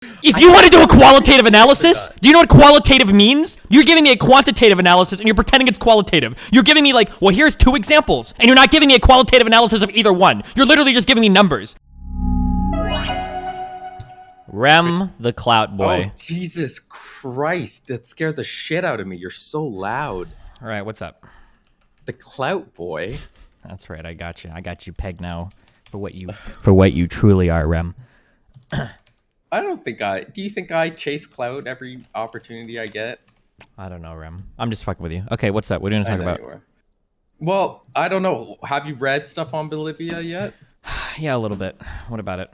If you want to do a qualitative analysis, do you know what qualitative means? You're giving me a quantitative analysis and you're pretending it's qualitative. You're giving me like, well, here's 2 examples, and you're not giving me a qualitative analysis of either one. You're literally just giving me numbers. Rem the Clout Boy. Oh, Jesus Christ. That scared the shit out of me. You're so loud. All right, what's up? The Clout Boy? That's right, I got you. I got you pegged now for what you truly are, Rem. I don't think do you think I chase clout every opportunity I get? I don't know, Rem. I'm just fucking with you. Okay, what's up? What are you going to talk about? Well, I don't know. Have you read stuff on Bolivia yet? Yeah, a little bit. What about it?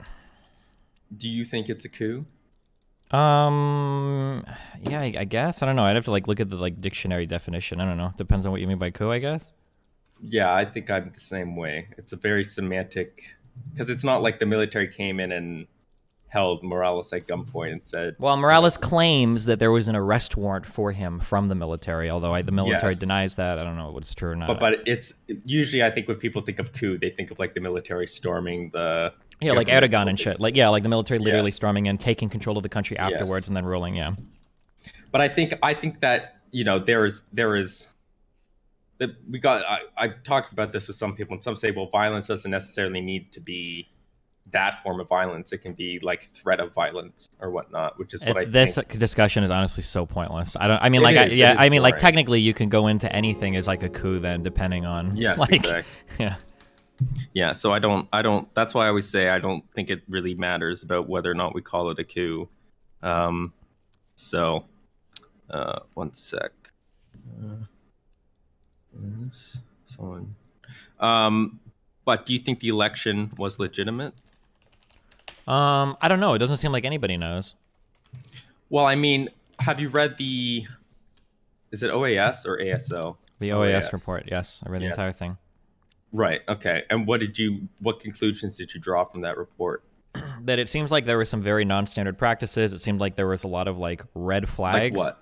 Do you think it's a coup? Yeah, I guess. I don't know. I'd have to like look at the like dictionary definition. I don't know. Depends on what you mean by coup, I guess. Yeah, I think I'm the same way. It's a very semantic, because it's not like the military came in and held Morales at gunpoint and said... Well, Morales claims that there was an arrest warrant for him from the military, although the military denies that. I don't know what's true or not. But it's usually, I think when people think of coup, they think of like the military storming the... Yeah, like Erdogan and shit. Like the military literally storming in, taking control of the country afterwards and then ruling, yeah. But I think that, there is that I've talked about this with some people, and some say, well, violence doesn't necessarily need to be that form of violence. It can be like threat of violence or whatnot, which is what I think. This discussion is honestly so pointless. Like technically you can go into anything as like a coup then, depending on exactly. Yeah. So I don't, that's why I always say I don't think it really matters about whether or not we call it a coup. One sec. But do you think the election was legitimate? I don't know. It doesn't seem like anybody knows. Well, I mean, have you read is it OAS or ASO? The OAS report, yes. I read the entire thing. Right, okay. And what conclusions did you draw from that report? That it seems like there were some very non-standard practices. It seemed like there was a lot of like red flags. Like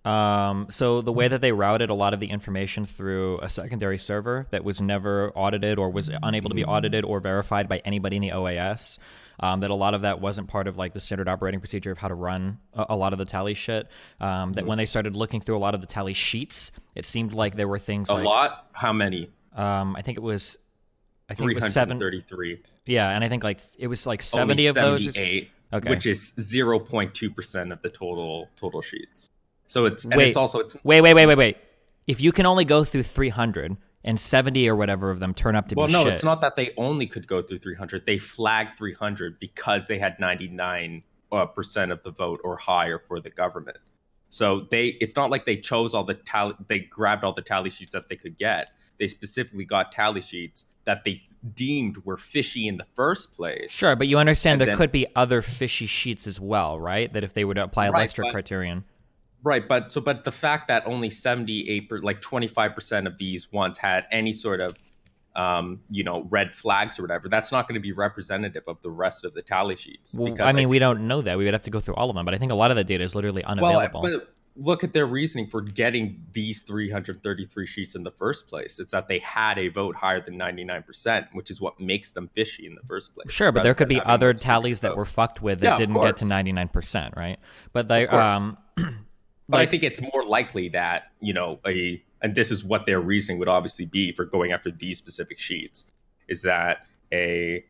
what? So the way that they routed a lot of the information through a secondary server that was never audited or was unable to be audited or verified by anybody in the OAS, that a lot of that wasn't part of like the standard operating procedure of how to run a lot of the tally shit. That when they started looking through a lot of the tally sheets, it seemed like there were things a lot? How many? I think it was 333. Yeah, and I think like it was like 70 of those. 78, okay. Which is 0.2% of the total sheets. So it's wait. If you can only go through 300 and 70 or whatever of them turn up to be shit. Well, no, it's not that they only could go through 300. They flagged 300 because they had 99% of the vote or higher for the government. So it's not like they chose they grabbed all the tally sheets that they could get. They specifically got tally sheets that they deemed were fishy in the first place. Sure, but you understand there could be other fishy sheets as well, right? That if they were to apply a lesser criterion. Right, but the fact that only 25% of these ones had any sort of, red flags or whatever, that's not going to be representative of the rest of the tally sheets. Well, I mean, we don't know that. We would have to go through all of them, but I think a lot of the data is literally unavailable. Well, but look at their reasoning for getting these 333 sheets in the first place. It's that they had a vote higher than 99%, which is what makes them fishy in the first place. Sure, but there could be other tallies that were fucked with that didn't get to 99%, right? But they, But I think it's more likely that, and this is what their reasoning would obviously be for going after these specific sheets, is that a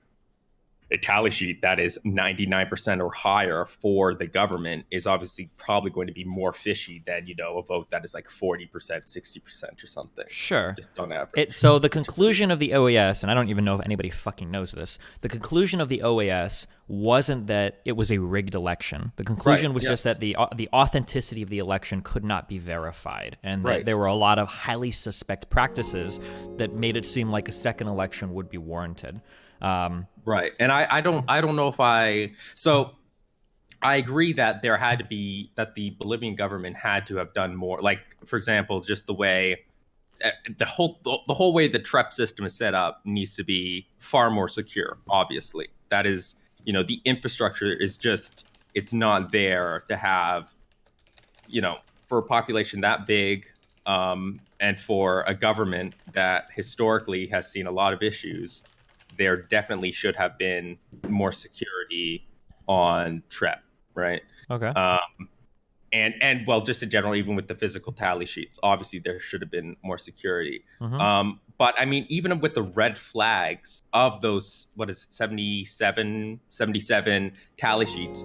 tally sheet that is 99% or higher for the government is obviously probably going to be more fishy than, a vote that is like 40%, 60% or something. Sure. Just on average. So the conclusion of the OAS, and I don't even know if anybody fucking knows this, the conclusion of the OAS wasn't that it was a rigged election. The conclusion was just that the authenticity of the election could not be verified, and that there were a lot of highly suspect practices that made it seem like a second election would be warranted. Right. And I don't know if so I agree that the Bolivian government had to have done more. Like, for example, just the way the whole way the TREP system is set up needs to be far more secure. Obviously, that is, the infrastructure is it's not there to have, for a population that big, and for a government that historically has seen a lot of issues. There definitely should have been more security on TREP. right? Okay. And well, just in general, even with the physical tally sheets, obviously there should have been more security. But I mean, even with the red flags of those, what is it, 77 tally sheets,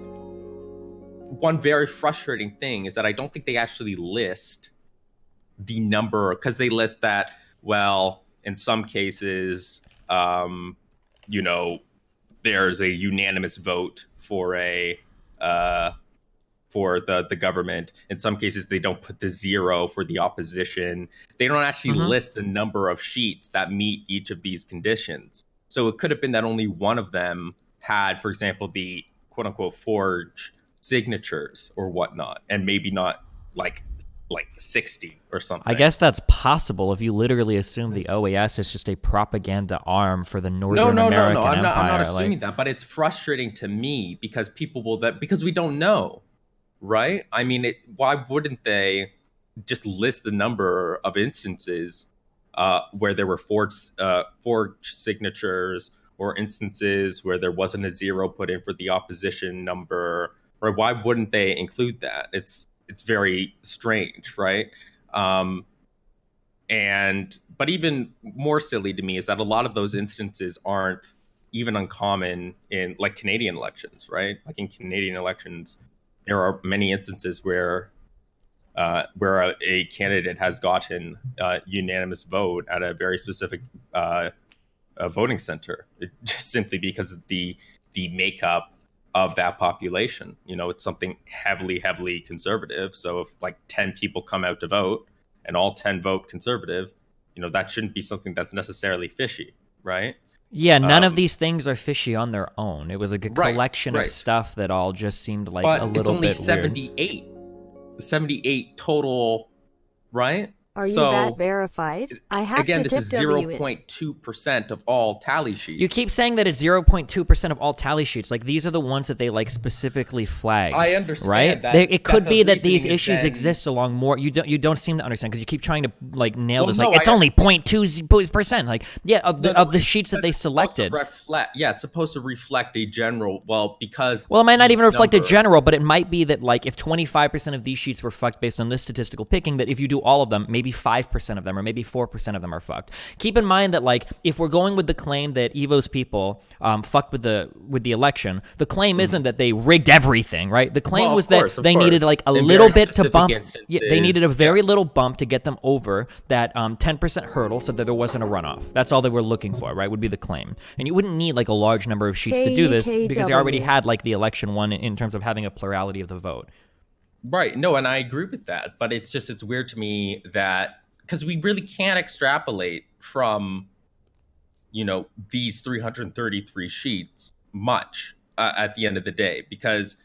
one very frustrating thing is that I don't think they actually list the number, because they list that, well, in some cases, you know, there's a unanimous vote for the government. In some cases, they don't put the 0 for the opposition. They don't actually list the number of sheets that meet each of these conditions. So it could have been that only one of them had, for example, the quote unquote forged signatures or whatnot, and maybe not like 60 or something. I guess that's possible if you literally assume the OAS is just a propaganda arm for the Northern American Empire. I'm not assuming that, but it's frustrating to me because people will because we don't know, right? I mean, why wouldn't they just list the number of instances where there were forged signatures, or instances where there wasn't a 0 put in for the opposition number, right? Why wouldn't they include that? It's very strange, right? But even more silly to me is that a lot of those instances aren't even uncommon in like Canadian elections, right? Like in Canadian elections, there are many instances where a candidate has gotten a unanimous vote at a very specific voting center, just simply because of the makeup of that population. You know, it's something heavily conservative. So if like 10 people come out to vote and all 10 vote conservative, you know, that shouldn't be something that's necessarily fishy, right? Yeah, none of these things are fishy on their own. It was a good collection of stuff that all just seemed like a little bit weird. But it's only 78 total, right? Are you that verified? I have again, to this is 0.2% of all tally sheets. You keep saying that it's 0.2% of all tally sheets. Like, these are the ones that they like specifically flagged. I understand, right? That, it could be that these issues then exist along more. You don't seem to understand because you keep trying to like nail this. no, Like, it's only 0.2%. Like, yeah, of the sheets that they selected. It's supposed to reflect a general. Well, because it might not even reflect a general, but it might be that like if 25% of these sheets were fucked based on this statistical picking, that if you do all of them, maybe 5% of them or maybe 4% of them are fucked. Keep in mind that like if we're going with the claim that Evo's people fucked with the election, the claim isn't that they rigged everything, right? The claim was that they needed like a little bit to bump. Yeah, they needed a very little bump to get them over that 10% hurdle so that there wasn't a runoff. That's all they were looking for, right? Would be the claim. And you wouldn't need like a large number of sheets to do this because they already had like the election one in terms of having a plurality of the vote. Right. No, and I agree with that. But it's weird to me that because we really can't extrapolate from, you know, these 333 sheets much at the end of the day, because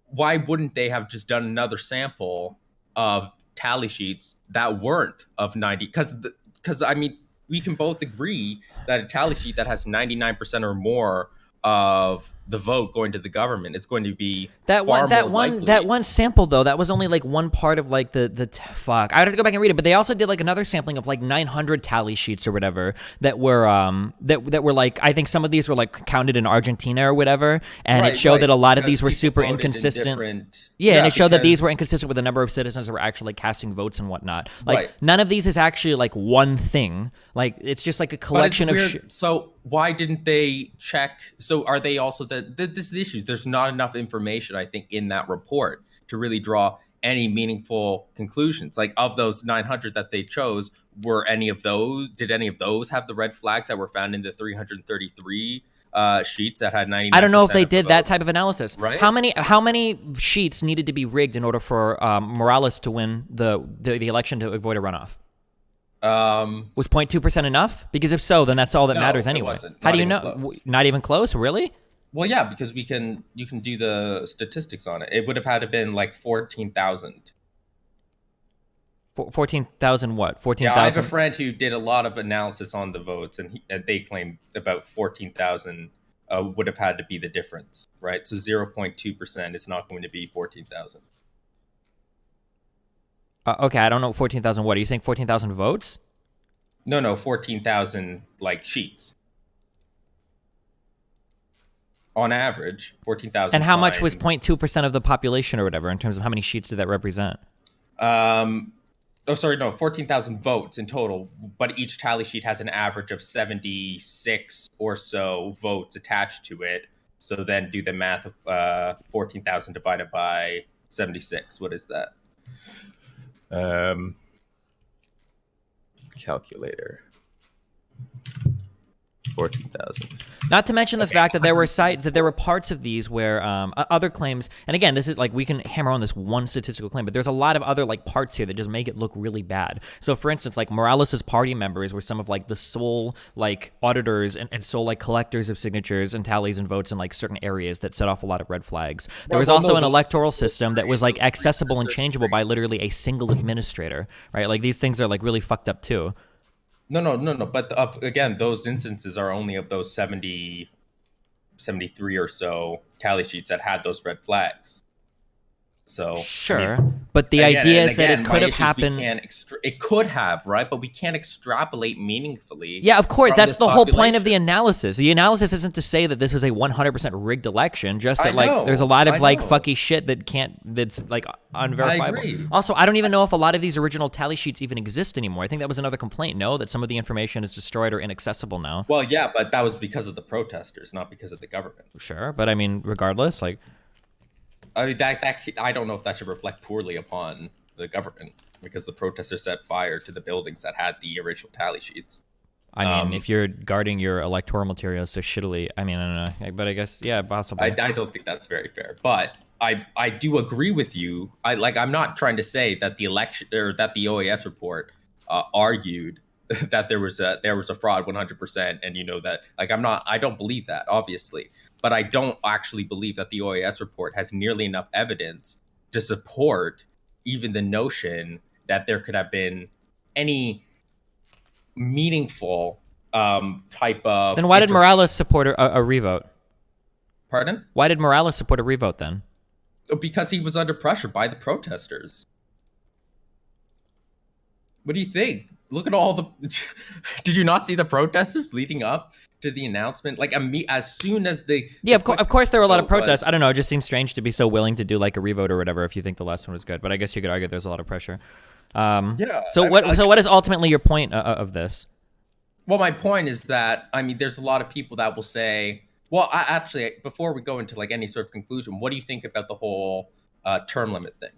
why wouldn't they have just done another sample of tally sheets that weren't of 90? Because I mean, we can both agree that a tally sheet that has 99% or more of the vote going to the government, it's going to be that one sample though. That was only like one part of like the fuck. I would have to go back and read it, but they also did like another sampling of like 900 tally sheets or whatever that were that were like, I think some of these were like counted in Argentina or whatever, and it showed that a lot of these were super inconsistent. And it showed that these were inconsistent with the number of citizens that were actually like casting votes and whatnot. Like none of these is actually like one thing. Like it's just like a collection of. So why didn't they check? So are they also this is the issue. There's not enough information, I think, in that report to really draw any meaningful conclusions. Like of those 900 that they chose, did any of those have the red flags that were found in the 333 sheets that had 99%? I don't know if they did that type of analysis. Right? How many sheets needed to be rigged in order for Morales to win the election to avoid a runoff? Was 0.2% enough? Because if so, then that's all that matters anyway. How do you know? Close. Not even close, really? Well, yeah, because you can do the statistics on it. It would have had to been like 14,000. 14,000 what? 14,000? Yeah, I have a friend who did a lot of analysis on the votes, and they claim about 14,000 would have had to be the difference, right? So 0.2% is not going to be 14,000. Okay, I don't know 14,000 what? Are you saying 14,000 votes? No, 14,000 like sheets. on average, 14,000. And how much was 0.2% of the population or whatever in terms of how many sheets did that represent? 14,000 votes in total, but each tally sheet has an average of 76 or so votes attached to it. So then do the math of 14,000 divided by 76. What is that? Calculator. 14,000. Not to mention the fact that there were parts of these where other claims, and again, this is like we can hammer on this one statistical claim, but there's a lot of other like parts here that just make it look really bad. So, for instance, like Morales's party members were some of like the sole like auditors and sole like collectors of signatures and tallies and votes in like certain areas that set off a lot of red flags. There was also an electoral system that was like accessible and changeable by literally a single administrator, right? Like these things are like really fucked up too. No. But again, those instances are only of those 73 or so tally sheets that had those red flags. So sure, but the idea is that it could have happened. It could have, right? But we can't extrapolate meaningfully. Yeah, of course. That's the whole point of the analysis. The analysis isn't to say that this is a 100% rigged election, just that like there's a lot of like fucky shit that's like unverifiable. I agree. Also, I don't even know if a lot of these original tally sheets even exist anymore. I think that was another complaint. No, that some of the information is destroyed or inaccessible now. Well, yeah, but that was because of the protesters, not because of the government. Sure, but I mean, regardless, like. I mean, that I don't know if that should reflect poorly upon the government because the protesters set fire to the buildings that had the original tally sheets. I mean, if you're guarding your electoral materials so shittily, I mean, I don't know, but I guess, yeah, possibly. I don't think that's very fair, but I do agree with you. I'm not trying to say that the election or that the OAS report argued that there was a fraud 100%, and you know that I don't believe that, obviously. But I don't actually believe that the OAS report has nearly enough evidence to support even the notion that there could have been any meaningful type of... Then why did Morales support a revote? Pardon? Why did Morales support a revote then? Because he was under pressure by the protesters. What do you think? Look at all the... Did you not see the protesters leading up to the announcement? Like, as soon as they... Yeah, of course there were a lot of protests. I don't know, it just seems strange to be so willing to do like a revote or whatever if you think the last one was good. But I guess you could argue there's a lot of pressure. Yeah. So what is ultimately your point of this? Well, my point is that, I mean, there's a lot of people that will say... Well, actually, before we go into like any sort of conclusion, what do you think about the whole term limit thing?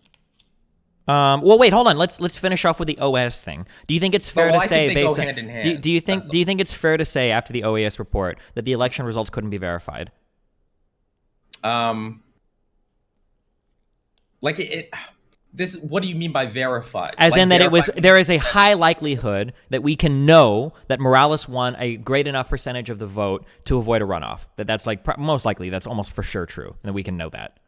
Well, wait, hold on. Let's finish off with the OAS thing. Do you think it's fair to say, based on, hand in hand. Do you think it's fair to say after the OAS report that the election results couldn't be verified? What do you mean by verified? As like in that there is a high likelihood that we can know that Morales won a great enough percentage of the vote to avoid a runoff. That's like most likely. That's almost for sure true, and that we can know that.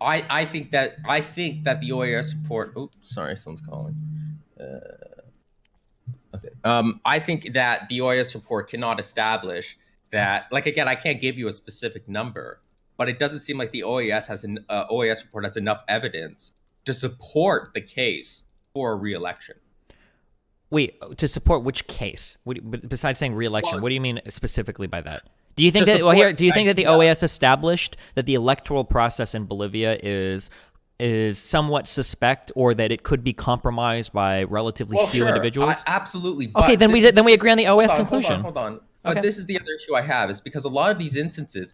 I think that the OAS report. Oh, sorry, someone's calling. Okay. I think that the OAS report cannot establish that. Like again, I can't give you a specific number, but it doesn't seem like the OAS report has enough evidence to support the case for a re-election. Wait, to support which case? Besides saying re-election, what do you mean specifically by that? Do you think that the OAS established that the electoral process in Bolivia is somewhat suspect, or that it could be compromised by relatively few individuals? Absolutely. Okay, then we agree on the OAS conclusion. Hold on. But this is the other issue I have, is because a lot of these instances,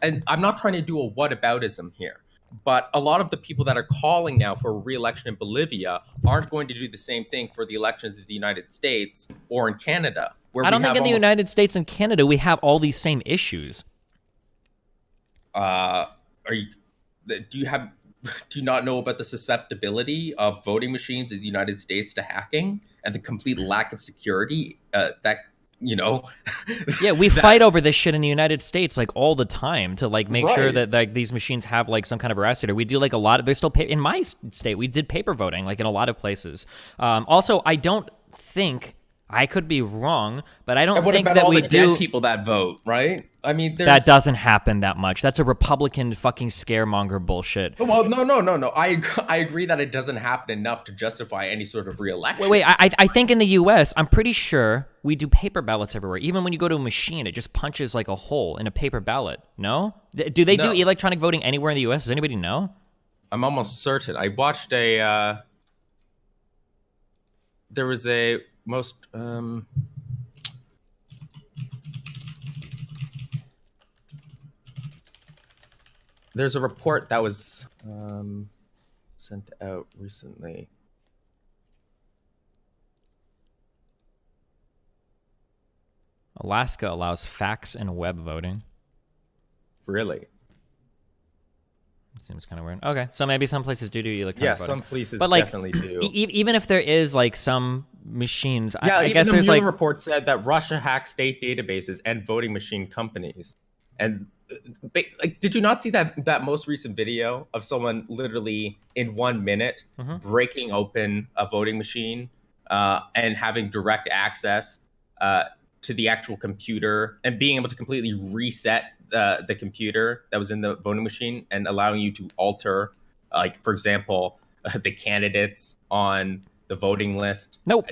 and I'm not trying to do a whataboutism here, but a lot of the people that are calling now for a re-election in Bolivia aren't going to do the same thing for the elections in the United States or in Canada. I don't think in the United States and Canada we have all these same issues. Do you not know about the susceptibility of voting machines in the United States to hacking and the complete lack of security Yeah, we fight over this shit in the United States like all the time to like make sure that like these machines have like some kind of veracity. We do like a lot of, there's still in my state we did paper voting like in a lot of places. Also, I don't think I could be wrong, but I don't And what think about that all we the do. dead people that vote, right? I mean, That doesn't happen that much. That's a Republican fucking scaremonger bullshit. Well, no. I agree that it doesn't happen enough to justify any sort of re-election. Wait. I think in the U.S., I'm pretty sure we do paper ballots everywhere. Even when you go to a machine, it just punches like a hole in a paper ballot. No? Do they do electronic voting anywhere in the U.S.? Does anybody know? I'm almost certain. I watched a. There was a most. There's a report that was sent out recently. Alaska allows fax and web voting. Really? Seems kind of weird. Okay, so maybe some places do electronic voting. Some places but like, definitely do. Even if there is like some machines, I even guess the there's Mueller like report said that Russia hacked state databases and voting machine companies. And like, did you not see that most recent video of someone literally in 1 minute breaking open a voting machine and having direct access to the actual computer and being able to completely reset the computer that was in the voting machine and allowing you to alter, like, for example, the candidates on the voting list? Nope.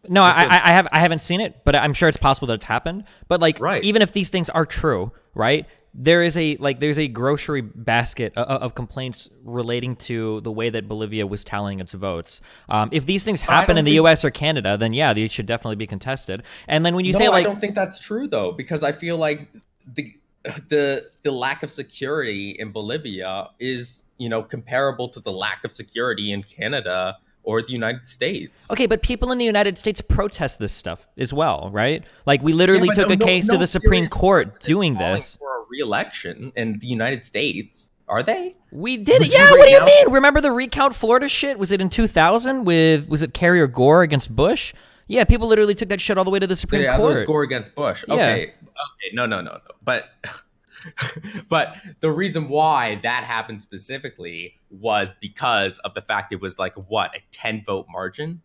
No, I haven't seen it, but I'm sure it's possible that it's happened. But like, even if these things are true, right? There's a grocery basket of complaints relating to the way that Bolivia was tallying its votes. If these things happen in the U.S. or Canada, then yeah, these should definitely be contested. And then when you say like, I don't think that's true though, because I feel like the lack of security in Bolivia is, comparable to the lack of security in Canada or the United States. Okay, but people in the United States protest this stuff as well, right? Like, we literally took a case to the Supreme Court doing this. For a re-election in the United States, are they? We did it. Yeah, what do you mean? Remember the recount Florida shit? Was it in 2000 was it Kerry or Gore against Bush? Yeah, people literally took that shit all the way to the Supreme Court. Yeah, that was Gore against Bush. Okay, no. But the reason why that happened specifically was because of the fact it was like, what, a 10-vote margin?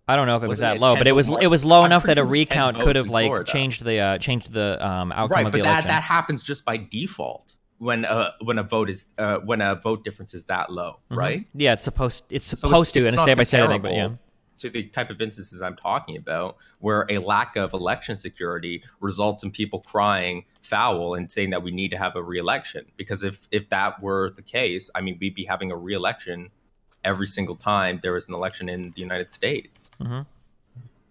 I don't know if it was that low, but it was low enough that a recount could have like changed the outcome of the election. Right, but that happens just by default when a vote difference is that low, right? Yeah, it's supposed to in a state by state thing, but yeah. To the type of instances I'm talking about, where a lack of election security results in people crying foul and saying that we need to have a re-election. Because if that were the case, I mean, we'd be having a re-election every single time there was an election in the United States.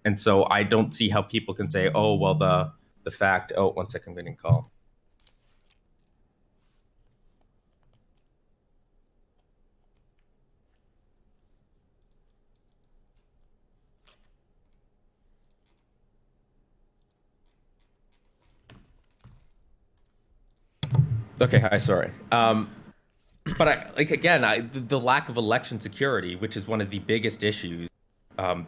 And so I don't see how people can say, oh, well, the fact... Oh, 1 second, I'm getting a call. Okay, sorry. But the lack of election security, which is one of the biggest issues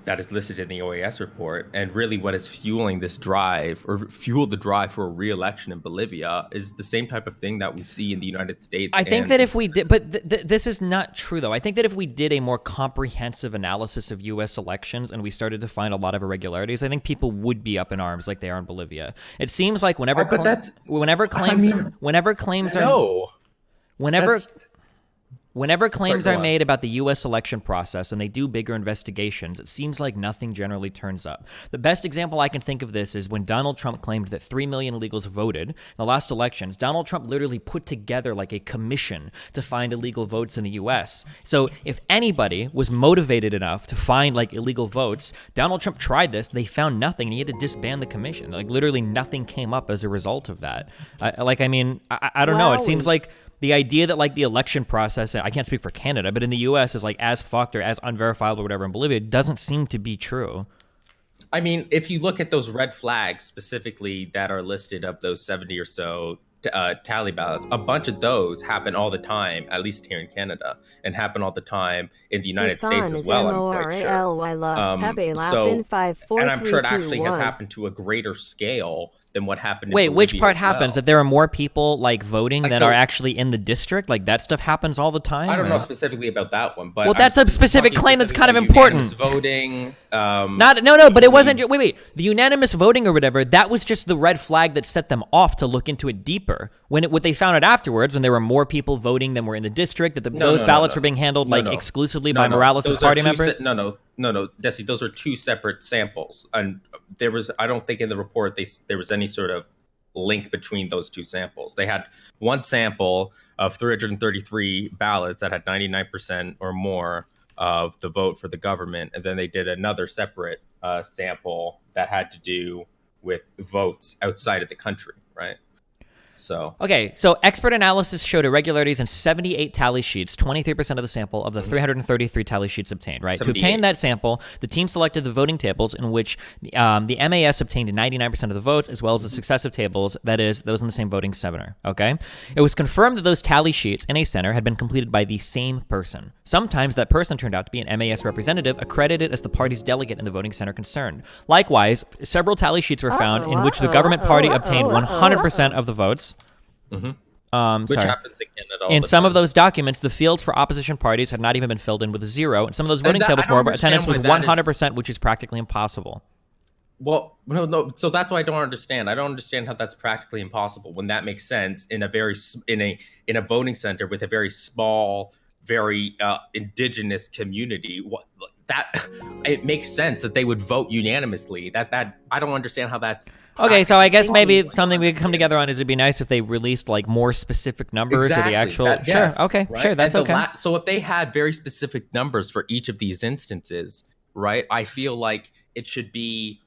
that is listed in the OAS report, and really what is fueling this drive, or fueled the drive for a re-election in Bolivia, is the same type of thing that we see in the United States. I think that if we did, but this is not true though. I think that if we did a more comprehensive analysis of U.S. elections and we started to find a lot of irregularities, I think people would be up in arms like they are in Bolivia. It seems like whenever claims are made about the U.S. election process and they do bigger investigations, it seems like nothing generally turns up. The best example I can think of this is when Donald Trump claimed that 3 million illegals voted in the last elections. Donald Trump literally put together like a commission to find illegal votes in the U.S. So if anybody was motivated enough to find like illegal votes, Donald Trump tried this, they found nothing, and he had to disband the commission. Like literally nothing came up as a result of that. I don't know. It seems like the idea that like the election process, I can't speak for Canada, but in the U.S. is like as fucked or as unverifiable or whatever in Bolivia, doesn't seem to be true. I mean, if you look at those red flags specifically that are listed of those 70 or so tally ballots, a bunch of those happen all the time, at least here in Canada, and happen all the time in the United States as well, I'm quite sure. And I'm sure it actually has happened to a greater scale than what happened in Wait, Bolivia which part as well. happens? That there are more people like voting Like that are actually in the district? Like that stuff happens all the time? I don't know specifically about that one, but well, that's a specific claim that's kind of important. Voting, but it wasn't. Wait. The unanimous voting or whatever, that was just the red flag that set them off to look into it deeper. What they found out afterwards, when there were more people voting than were in the district, that those ballots were being handled exclusively by Morales' party members. No, Desi, those are two separate samples, and I don't think in the report there was any sort of link between those two samples. They had one sample of 333 ballots that had 99% or more of the vote for the government, and then they did another separate sample that had to do with votes outside of the country, right? So expert analysis showed irregularities in 78 tally sheets, 23% of the sample of the 333 tally sheets obtained, right? 78. To obtain that sample, the team selected the voting tables in which the MAS obtained 99% of the votes, as well as the successive tables, that is, those in the same voting center, okay? It was confirmed that those tally sheets in a center had been completed by the same person. Sometimes that person turned out to be an MAS representative accredited as the party's delegate in the voting center concerned. Likewise, several tally sheets were found in which the government party obtained 100% of the votes. Mm-hmm. Which happens again at all. In some of those documents, the fields for opposition parties had not even been filled in with a 0. And some of those voting tables, moreover, attendance was 100%, which is practically impossible. Well, no. So that's why I don't understand. I don't understand how that's practically impossible when that makes sense in a voting center with a very small, very indigenous community. It makes sense that they would vote unanimously. That I don't understand how that's okay. So I guess maybe something we could come together on is it'd be nice if they released like more specific numbers or the actual. Yes, sure. Okay. Right? Sure. That's okay. So if they had very specific numbers for each of these instances, right? I feel like it should be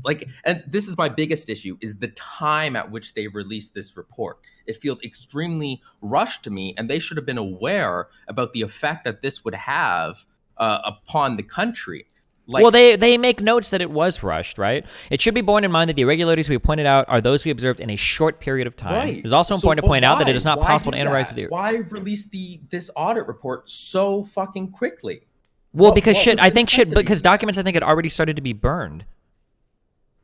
like, and this is my biggest issue, is the time at which they released this report. It feels extremely rushed to me, and they should have been aware about the effect that this would have upon the country. Like, well, they make notes that it was rushed, right? It should be borne in mind that the irregularities we pointed out are those we observed in a short period of time. Right. It's also important to point out that it is not possible to analyze the... Why release this audit report so fucking quickly? Well, because documents I think had already started to be burned.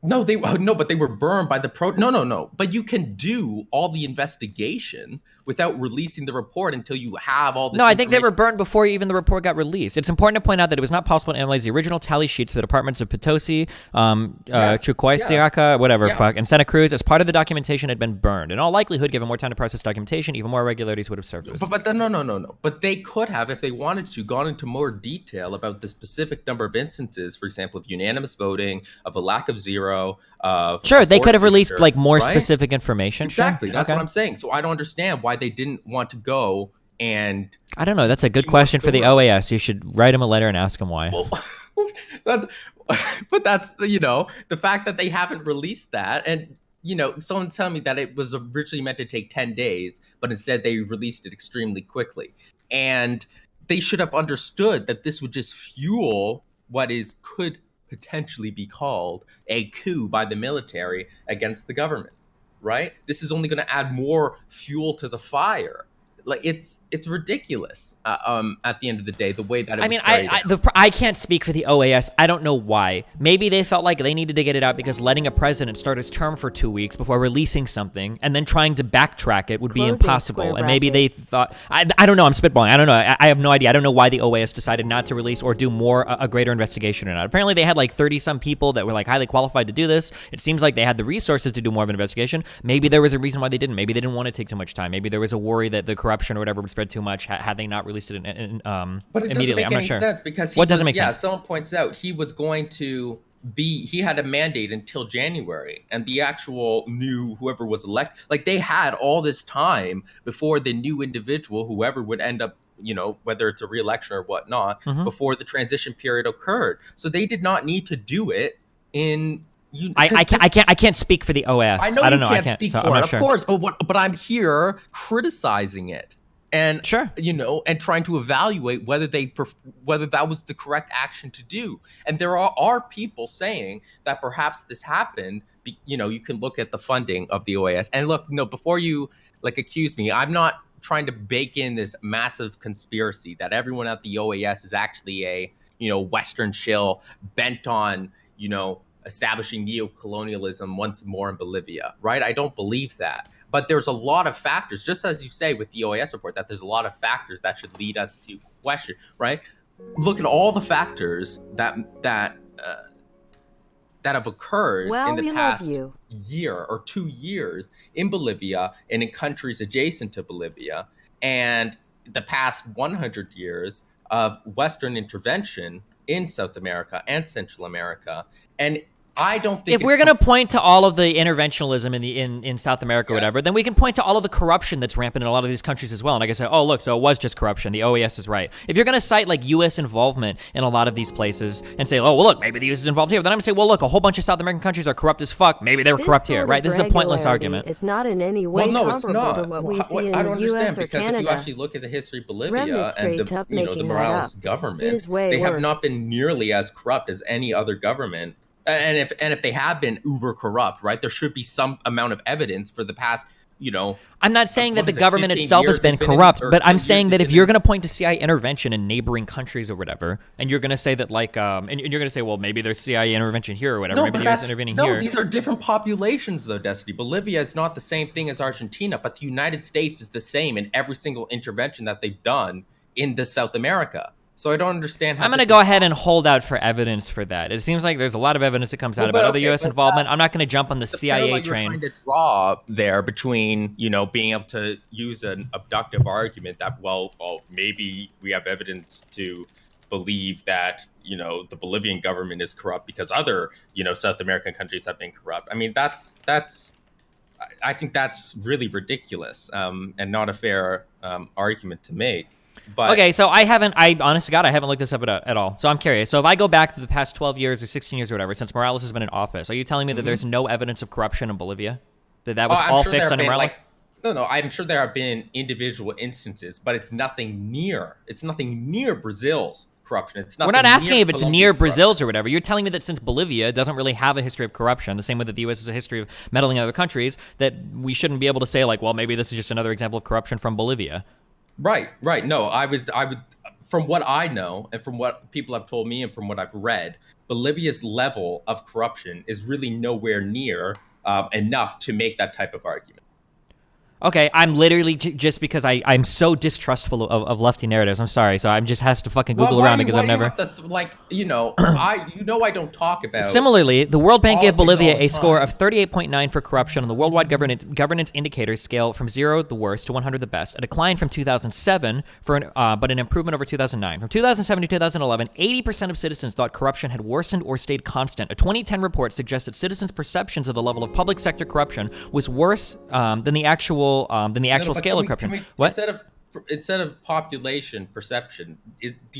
No, but they were burned by the No. But you can do all the investigation without releasing the report until you have all this. No, I think they were burned before even the report got released. It's important to point out that it was not possible to analyze the original tally sheets for the departments of Potosi, Chuquisaca, and Santa Cruz as part of the documentation had been burned. In all likelihood, given more time to process documentation, even more irregularities would have surfaced. But no. But they could have, if they wanted to, gone into more detail about the specific number of instances, for example, of unanimous voting, of a lack of 0. Sure, they could have released like more specific information. Exactly, sure. That's what I'm saying. So I don't understand why they didn't want to go and... I don't know. That's a good question for the OAS. You should write them a letter and ask them why. Well, but that's, the fact that they haven't released that, and someone tell me that it was originally meant to take 10 days, but instead they released it extremely quickly. And they should have understood that this would just fuel what could potentially be called a coup by the military against the government, right? This is only going to add more fuel to the fire. Like it's ridiculous. At the end of the day, the way that I can't speak for the OAS. I don't know why. Maybe they felt like they needed to get it out because letting a president start his term for 2 weeks before releasing something and then trying to backtrack it would be impossible. And maybe they thought, I don't know. I'm spitballing. I don't know. I have no idea. I don't know why the OAS decided not to release or do a greater investigation or not. Apparently, they had like 30 some people that were like highly qualified to do this. It seems like they had the resources to do more of an investigation. Maybe there was a reason why they didn't. Maybe they didn't want to take too much time. Maybe there was a worry that the corruption or whatever would spread too much had they not released it but it immediately. Doesn't make any sense because what doesn't make sense? Someone points out he was going to he had a mandate until January, and the actual whoever was elected, like they had all this time before the new individual, whoever would end up, whether it's a re-election or whatnot, before the transition period occurred. So they did not need to do it in. I can't speak for the OAS. I know I don't you know. can't speak for it, of course, but I'm here criticizing it and sure, and trying to evaluate whether that was the correct action to do. And there are people saying that perhaps this happened. You can look at the funding of the OAS and look. Before you accuse me, I'm not trying to bake in this massive conspiracy that everyone at the OAS is actually a Western shill bent on establishing neo-colonialism once more in Bolivia, right? I don't believe that. But there's a lot of factors, just as you say with the OAS report, that there's a lot of factors that should lead us to question, right? Look at all the factors that have occurred in the past year or 2 years in Bolivia and in countries adjacent to Bolivia, and the past 100 years of Western intervention in South America and Central America. And I don't think if we're going to point to all of the interventionalism in South America or whatever, then we can point to all of the corruption that's rampant in a lot of these countries as well. And I can say, oh, look, so it was just corruption. The OAS is right. If you're going to cite like U.S. involvement in a lot of these places and say, oh, well, look, maybe the U.S. is involved here. Then I'm going to say, well, look, a whole bunch of South American countries are corrupt as fuck. Maybe they were corrupt here, right? This is a pointless argument. It's not in any way comparable to what we see in the U.S. or because Canada. If you actually look at the history of Bolivia and the Morales government, they have not been nearly as corrupt as any other government. And if they have been uber corrupt, right, there should be some amount of evidence for the past, I'm not saying that the government itself has been corrupt, but I'm saying that if you're going to point to CIA intervention in neighboring countries or whatever, and you're going to say that and you're going to say, well, maybe there's CIA intervention here or whatever, maybe there's intervening here. No, these are different populations though, Destiny. Bolivia is not the same thing as Argentina, but the United States is the same in every single intervention that they've done in the South America. So I don't understand how I'm going to go ahead and hold out for evidence for that. It seems like there's a lot of evidence that comes out about other U.S. involvement. I'm not going to jump on the CIA train. You're trying to draw there between, being able to use an abductive argument that, well, maybe we have evidence to believe that, the Bolivian government is corrupt because other, South American countries have been corrupt. I mean, I think that's really ridiculous and not a fair argument to make. But, okay, so honest to God, I haven't looked this up at all. So I'm curious. So if I go back to the past 12 years or 16 years or whatever, since Morales has been in office, are you telling me that there's no evidence of corruption in Bolivia? That was all fixed under Morales? No, I'm sure there have been individual instances, but it's nothing near Brazil's corruption. We're not asking if it's near Brazil's or whatever. You're telling me that since Bolivia doesn't really have a history of corruption, the same way that the U.S. has a history of meddling in other countries, that we shouldn't be able to say, like, well, maybe this is just another example of corruption from Bolivia. Right. No, I would, from what I know and from what people have told me and from what I've read, Bolivia's level of corruption is really nowhere near enough to make that type of argument. Okay, I'm literally just because I'm so distrustful of lefty narratives. I'm sorry, so I just have to fucking Google around because I've never. I don't talk about. Similarly, the World Bank gave Bolivia a score of 38.9 for corruption on the worldwide governance indicators scale from 0, the worst, to 100, the best. A decline from 2007 but an improvement over 2009. From 2007 to 2011, 80% of citizens thought corruption had worsened or stayed constant. A 2010 report suggests that citizens' perceptions of the level of public sector corruption was worse than the actual scale of corruption. What? Instead of population perception,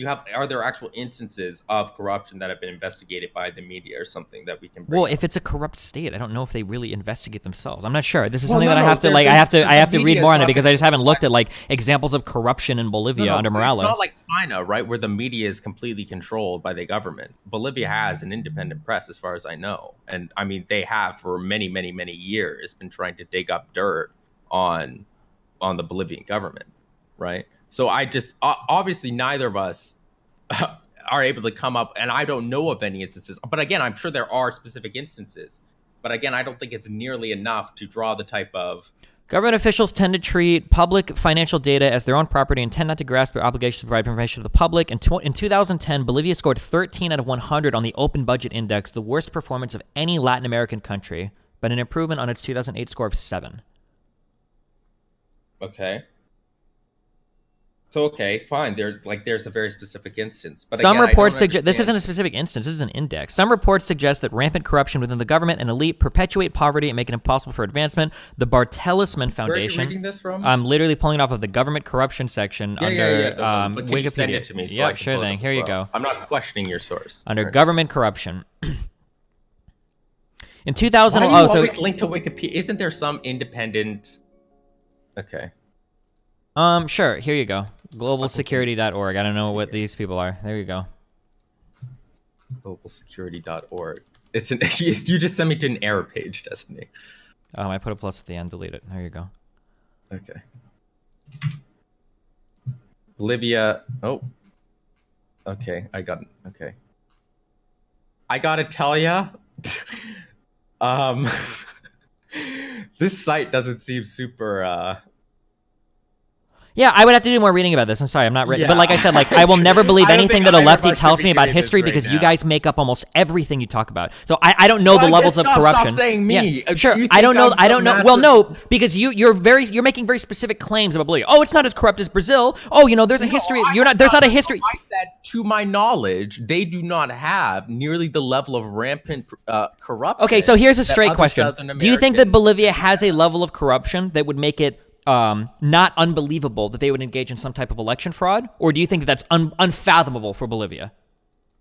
are there actual instances of corruption that have been investigated by the media or something that we can bring up? If it's a corrupt state, I don't know if they really investigate themselves. I'm not sure. This is something that I have to read more on it because I just haven't looked at examples of corruption in Bolivia under Morales. It's not like China, right, where the media is completely controlled by the government. Bolivia has an independent press, as far as I know, and I mean they have for many, many, many years been trying to dig up dirt on the Bolivian government. Right. So I just obviously neither of us are able to come up, and I don't know of any instances. But again, I'm sure there are specific instances. But again, I don't think it's nearly enough to draw the type of. Government officials tend to treat public financial data as their own property and tend not to grasp their obligation to provide information to the public. In 2010, Bolivia scored 13 out of 100 on the Open Budget Index, the worst performance of any Latin American country, but an improvement on its 2008 score of 7. Okay. So, okay, fine. There's a very specific instance. But some reports suggest this isn't a specific instance. This is an index. Some reports suggest that rampant corruption within the government and elite perpetuate poverty and make it impossible for advancement. The Bartelsman Foundation. Where are you reading this from? I'm literally pulling it off of the government corruption section under but can Wikipedia. You send it to me? So yeah, sure thing. Here you go. I'm not questioning your source. Under government corruption. In 2000, why do you always link to Wikipedia? Isn't there some independent? Okay. Sure. Here you go. Globalsecurity.org. I don't know what these people are. There you go. Globalsecurity.org. It's an. You just sent me to an error page, Destiny. I put a plus at the end. Delete it. There you go. Okay. Bolivia. Oh. Okay. I gotta tell ya. Um, this site doesn't seem super. Yeah, I would have to do more reading about this. I'm sorry, I'm not ready. Yeah. But like I said, like I will never believe anything that a lefty tells me about history right because now. You guys make up almost everything you talk about. So I don't know the levels of corruption. Stop saying me. Yeah, sure, I don't know. I don't know. Well, no, because you're making very specific claims about Bolivia. Oh, it's not as corrupt as Brazil. Oh, you know, there's a history. There's not a history. I said, to my knowledge, they do not have nearly the level of rampant corruption. Okay, so here's a straight question: do you think that Bolivia has a level of corruption that would make it not unbelievable that they would engage in some type of election fraud? Or do you think that that's unfathomable for Bolivia?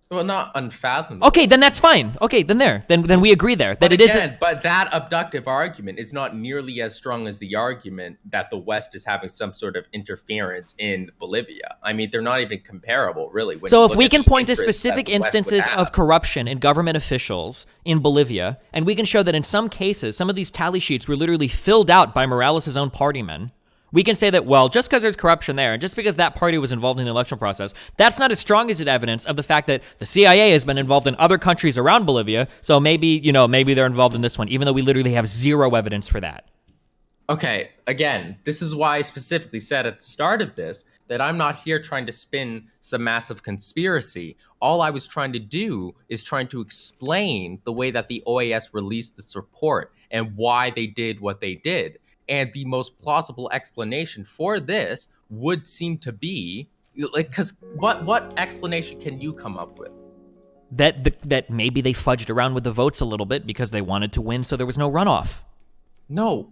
Well, not unfathomable. Okay, then that's fine. Okay, then we agree there that it is. But that abductive argument is not nearly as strong as the argument that the West is having some sort of interference in Bolivia. I mean, they're not even comparable, really. So if we can point to specific instances of corruption in government officials in Bolivia, and we can show that in some cases, some of these tally sheets were literally filled out by Morales' own party men, we can say that, well, just because there's corruption there, and just because that party was involved in the election process, that's not as strong as evidence of the fact that the CIA has been involved in other countries around Bolivia, so maybe they're involved in this one, even though we literally have zero evidence for that. Okay, again, this is why I specifically said at the start of this that I'm not here trying to spin some massive conspiracy. All I was trying to do is trying to explain the way that the OAS released this report and why they did what they did. And the most plausible explanation for this would seem to be, like, because what explanation can you come up with? That maybe they fudged around with the votes a little bit because they wanted to win, so there was no runoff. No,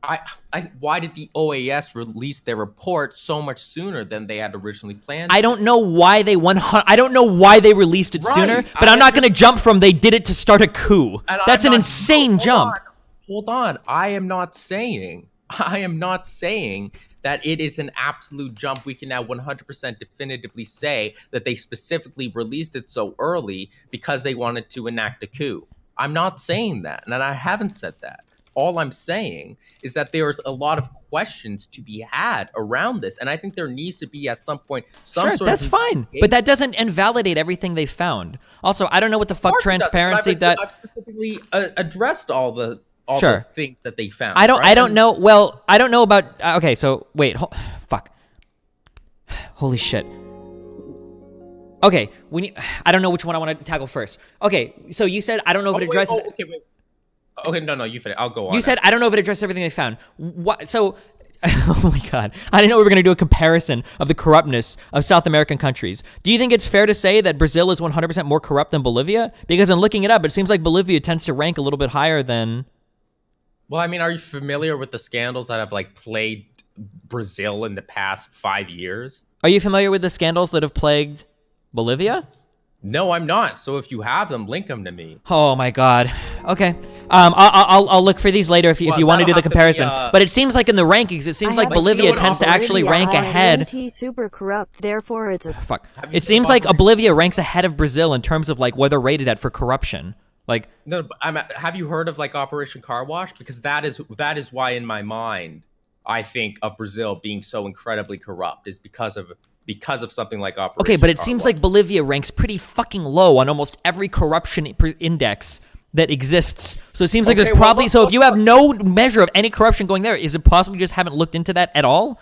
why did the OAS release their report so much sooner than they had originally planned? I don't know why they I don't know why they released it sooner, but I'm not going to jump from they did it to start a coup. That's an insane jump. Hold on. I am not saying that it is an absolute jump. We can now 100% definitively say that they specifically released it so early because they wanted to enact a coup. I'm not saying that, and I haven't said that. All I'm saying is that there's a lot of questions to be had around this, and I think there needs to be at some point some sort of... That's fine, but that doesn't invalidate everything they found. Also, I don't know what the fuck transparency that... I've specifically addressed all the things that they found. I don't know. Well, I don't know about. Okay, so wait. Fuck. Holy shit. Okay, I don't know which one I want to tackle first. Okay, so you said I don't know if it addresses. Okay, no, you finish. I'll go on. You said I don't know if it addresses everything they found. What? So. Oh my God. I didn't know we were going to do a comparison of the corruptness of South American countries. Do you think it's fair to say that Brazil is 100% more corrupt than Bolivia? Because in looking it up, it seems like Bolivia tends to rank a little bit higher than... Well, I mean, are you familiar with the scandals that have plagued Brazil in the past 5 years? Are you familiar with the scandals that have plagued Bolivia? No, I'm not. So if you have them, link them to me. Oh my God. Okay. I'll look for these later if you want to do the comparison. But it seems like in the rankings, it seems like Bolivia tends to actually rank ahead. Super corrupt. Therefore, it's a fuck. It seems like Bolivia ranks ahead of Brazil in terms of where they're rated at for corruption. No, have you heard of Operation Car Wash? Because that is why in my mind I think of Brazil being so incredibly corrupt is because of something like Operation. Okay, but it Car seems Wash. like Bolivia ranks pretty fucking low on almost every corruption index that exists. So it seems like there's probably if you have no measure of any corruption going there, is it possible you just haven't looked into that at all?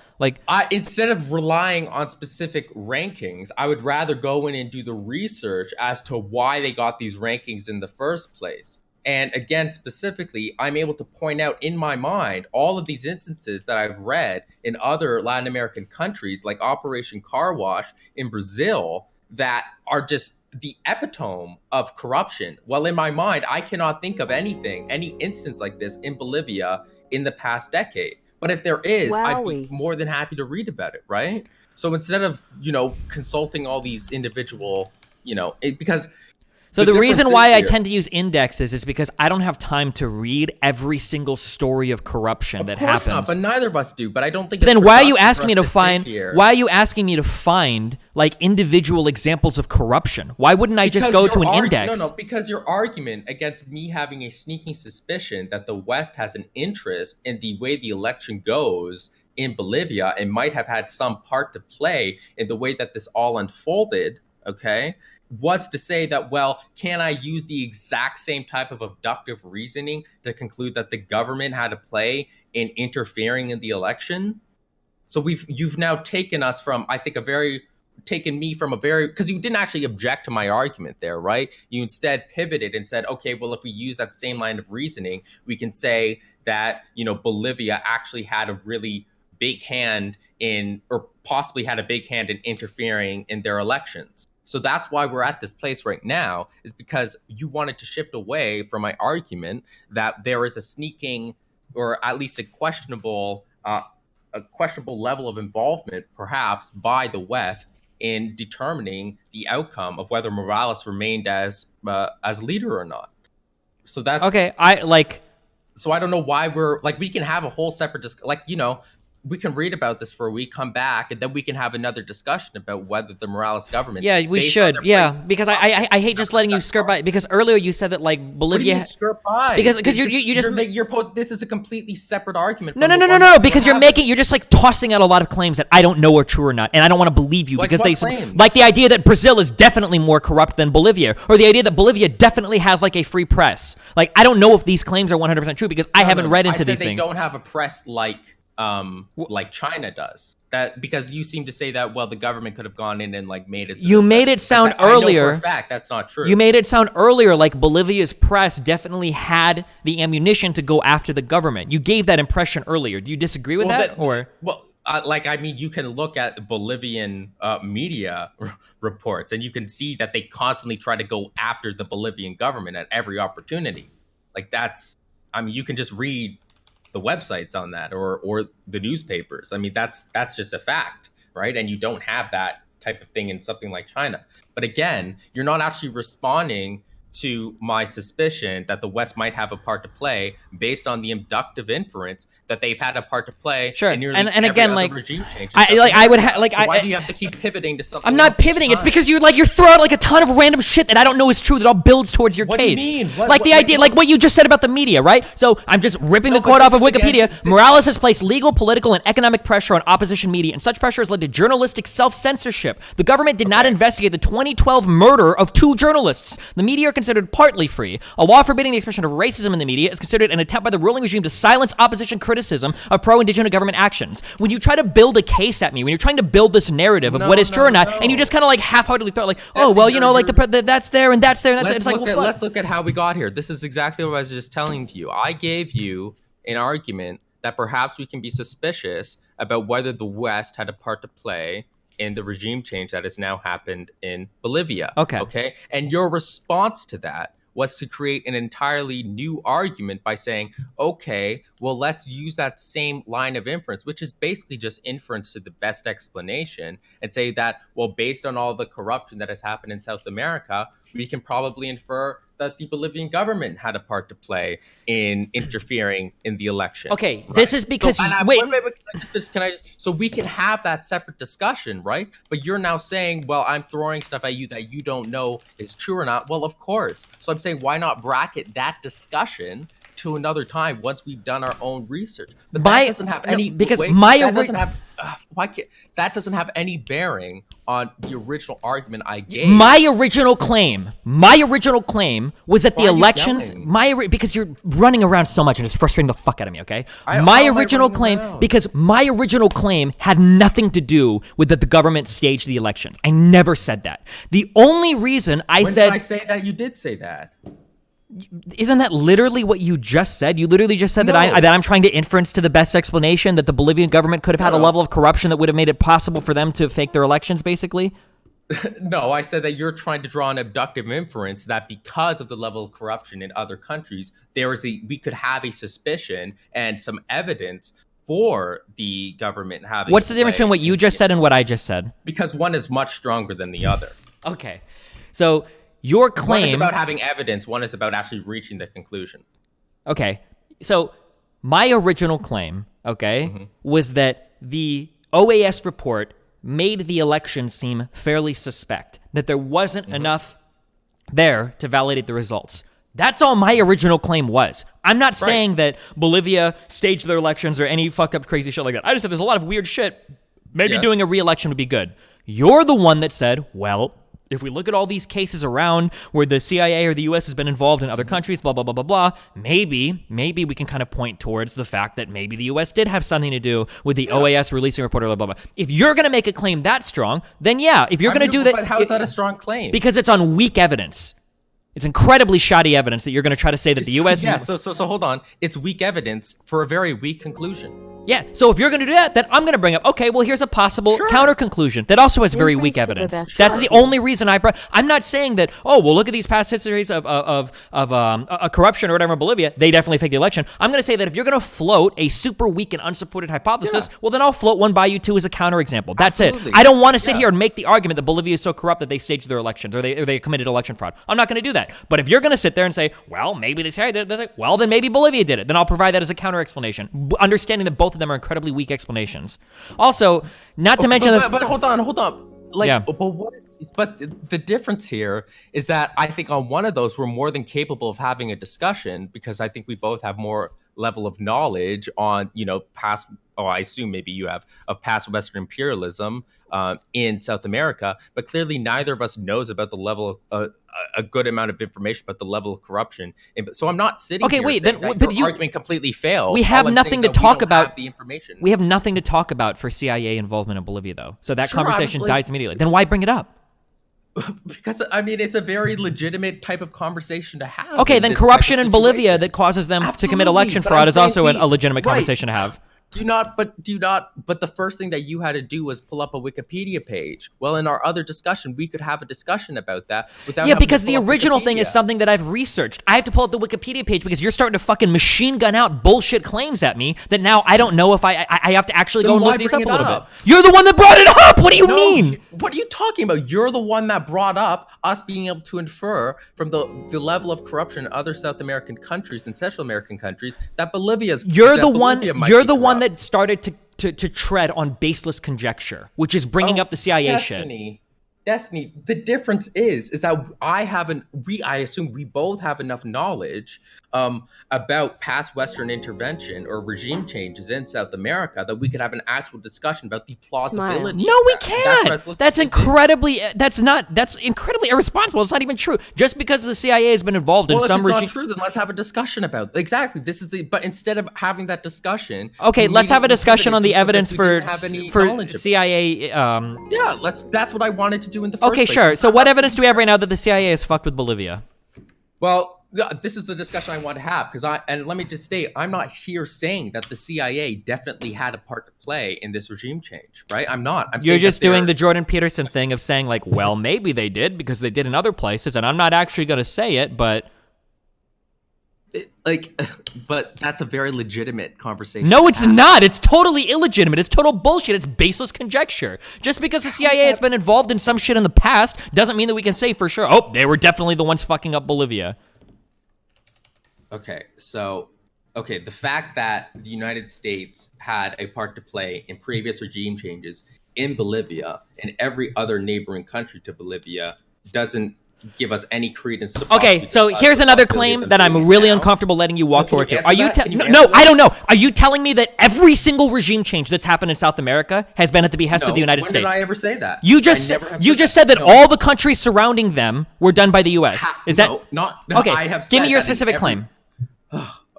Instead of relying on specific rankings, I would rather go in and do the research as to why they got these rankings in the first place. And again, specifically, I'm able to point out in my mind all of these instances that I've read in other Latin American countries, like Operation Car Wash in Brazil, that are just the epitome of corruption. Well, in my mind, I cannot think of any instance like this in Bolivia in the past decade. But if there is, I'd be more than happy to read about it, right? So instead of, consulting all these individual, because... So the reason why I tend to use indexes is because I don't have time to read every single story of corruption that happens. Not, but neither of us do. But I don't think. But then why are you asking me to find? Why are you asking me to find individual examples of corruption? Why wouldn't I just go to an index? No, because your argument against me having a sneaking suspicion that the West has an interest in the way the election goes in Bolivia and might have had some part to play in the way that this all unfolded. okay, was to say that, well, can I use the exact same type of abductive reasoning to conclude that the government had a play in interfering in the election? So you've now taken us from, I think, taken me from a very, because you didn't actually object to my argument there, right? You instead pivoted and said, okay, well, if we use that same line of reasoning, we can say that, Bolivia actually had a really big hand in, or possibly had a big hand in interfering in their elections. So that's why we're at this place right now, is because you wanted to shift away from my argument that there is a sneaking, or at least a questionable level of involvement, perhaps, by the West in determining the outcome of whether Morales remained as leader or not. So that's okay. So I don't know why we're like, we can have a whole separate we can read about this for a week, come back, and then we can have another discussion about whether the Morales government. Yeah, we should. Yeah, because I hate just letting you skirt by. Because earlier you said that like Bolivia. What do you skirt by? Because you just this is a completely separate argument. No. Because you're just like tossing out a lot of claims that I don't know are true or not, and I don't want to believe you because like the idea that Brazil is definitely more corrupt than Bolivia, or the idea that Bolivia definitely has like a free press. Like I don't know if these claims are 100% true because I haven't read into these things. They don't have a press like China does. That because you seem to say that, well, the government could have gone in and like made it. You made it sound earlier. I know for a fact that's not true. You made it sound earlier like Bolivia's press definitely had the ammunition to go after the government. You gave that impression earlier. Do you disagree with that? You can look at the Bolivian media reports, and you can see that they constantly try to go after the Bolivian government at every opportunity. Like you can just read the websites on that or the newspapers. I mean, that's just a fact, right? And you don't have that type of thing in something like China. But again, you're not actually responding to my suspicion that the West might have a part to play based on the inductive inference that they've had a part to play. Sure, in nearly and every again, other like regime change. why do you have to keep pivoting to something? I'm not pivoting. It's because you throw out like a ton of random shit that I don't know is true that all builds towards your case. What do you mean? What you just said about the media, right? So I'm just ripping the quote off of Wikipedia. Morales has placed legal, political, and economic pressure on opposition media, and such pressure has led to journalistic self-censorship. The government did not investigate the 2012 murder of 2 journalists. The media are considered partly free. A law forbidding the expression of racism in the media is considered an attempt by the ruling regime to silence opposition criticism of pro-indigenous government actions. When you try to build a case at me, when you're trying to build this narrative of what is true or not, and you just kind of like half-heartedly throw like, that's there and that's there, and that's there. Let's look at how we got here. This is exactly what I was just telling to you. I gave you an argument that perhaps we can be suspicious about whether the West had a part to play in the regime change that has now happened in Bolivia. Okay. And your response to that was to create an entirely new argument by saying, okay, well, let's use that same line of inference, which is basically just inference to the best explanation, and say that, well, based on all the corruption that has happened in South America, we can probably infer that the Bolivian government had a part to play in interfering in the election. Okay, right? This is because so we can have that separate discussion, right? But you're now saying, well, I'm throwing stuff at you that you don't know is true or not. Well, of course. So I'm saying, why not bracket that discussion to another time once we've done our own research? But that doesn't have any that doesn't have any bearing on the original argument I gave. My original claim was that the elections. Because you're running around so much and it's frustrating the fuck out of me. Okay, my original claim had nothing to do with that the government staged the elections. I never said that. The only reason when did I say that? You did say that. Isn't that literally what you just said? You literally just said that I'm trying to inference to the best explanation that the Bolivian government could have had a level of corruption that would have made it possible for them to fake their elections, basically? No, I said that you're trying to draw an abductive inference that because of the level of corruption in other countries, we could have a suspicion and some evidence for the government having. What's the difference between what you just said and what I just said? Because one is much stronger than the other. Okay, so your claim... One is about having evidence, one is about actually reaching the conclusion. Okay, so my original claim, was that the OAS report made the election seem fairly suspect, that there wasn't enough there to validate the results. That's all my original claim was. I'm not saying that Bolivia staged their elections or any fucked up crazy shit like that. I just said there's a lot of weird shit. Maybe doing a re-election would be good. You're the one that said, well, if we look at all these cases around where the CIA or the U.S. has been involved in other countries, blah, blah, blah, blah, blah, maybe we can kind of point towards the fact that maybe the U.S. did have something to do with the OAS releasing a report, blah, blah, blah. If you're going to make a claim that strong, then yeah, if you're going to do that... But how is that a strong claim? Because it's on weak evidence. It's incredibly shoddy evidence that you're going to try to say that the U.S. Yeah, so hold on. It's weak evidence for a very weak conclusion. Yeah, so if you're going to do that, then I'm going to bring up, okay, well, here's a possible counter conclusion that also has very weak evidence. That's the only reason I'm not saying that, oh, well, look at these past histories of corruption or whatever in Bolivia. They definitely faked the election. I'm going to say that if you're going to float a super weak and unsupported hypothesis, well, then I'll float one by you too as a counterexample. That's it. I don't want to sit here and make the argument that Bolivia is so corrupt that they staged their elections or they committed election fraud. I'm not going to do that. But if you're going to sit there and say, well, maybe the CIA did it, well, then maybe Bolivia did it. Then I'll provide that as a counter explanation, understanding that both of them are incredibly weak explanations. Also, not to mention... But hold on. But the difference here is that I think on one of those, we're more than capable of having a discussion because I think we both have more level of knowledge on, past, I assume maybe you have, of past Western imperialism in South America, but clearly neither of us knows about the level of a good amount of information about the level of corruption. So I'm not sitting here saying that your argument completely failed. We have nothing to talk about. The information. We have nothing to talk about for CIA involvement in Bolivia, though. So that conversation dies immediately. Then why bring it up? Because, it's a very legitimate type of conversation to have. Okay, then corruption in Bolivia that causes them to commit election fraud is also a legitimate conversation to have. But the first thing that you had to do was pull up a Wikipedia page. Well, in our other discussion, we could have a discussion about that without having because to the pull up original thing is Wikipedia. something that I've researched. I have to pull up the Wikipedia page because you're starting to fucking machine gun out bullshit claims at me that now I don't know if I have to actually go and look these up a little bit. You're the one that brought it up! What do you mean? What are you talking about? You're the one that brought up us being able to infer from the level of corruption in other South American countries and Central American countries that Bolivia's... You're the one that started to tread on baseless conjecture, which is bringing up the CIA shit. Destiny, the difference is that I assume we both have enough knowledge about past Western intervention or regime changes in South America that we could have an actual discussion about the plausibility. No, we can't. That's incredibly irresponsible. It's not even true. Just because the CIA has been involved in some regime. Well, if it's not true, then let's have a discussion about it. Exactly. But instead of having that discussion, okay, let's have a discussion on the evidence for CIA. Yeah, that's what I wanted to do in the first place. Okay, sure. So what evidence do we have right now that the CIA is fucked with Bolivia? Well, this is the discussion I want to have and let me just state, I'm not here saying that the CIA definitely had a part to play in this regime change, right? I'm not. You're just doing the Jordan Peterson thing of saying like, well, maybe they did because they did in other places, and I'm not actually going to say it, but. But that's a very legitimate conversation. No, it's not. It's totally illegitimate. It's total bullshit. It's baseless conjecture. Just because the CIA has been involved in some shit in the past doesn't mean that we can say for sure, oh, they were definitely the ones fucking up Bolivia. Okay, the fact that the United States had a part to play in previous regime changes in Bolivia and every other neighboring country to Bolivia doesn't give us any credence to the Okay, so here's another claim that I'm really uncomfortable letting you walk forward to. Are you No, I don't know. Are you telling me that every single regime change that's happened in South America has been at the behest of the United States? When did I ever say that? You just said that all the countries surrounding them were done by the U.S. Okay, I have give me your specific claim.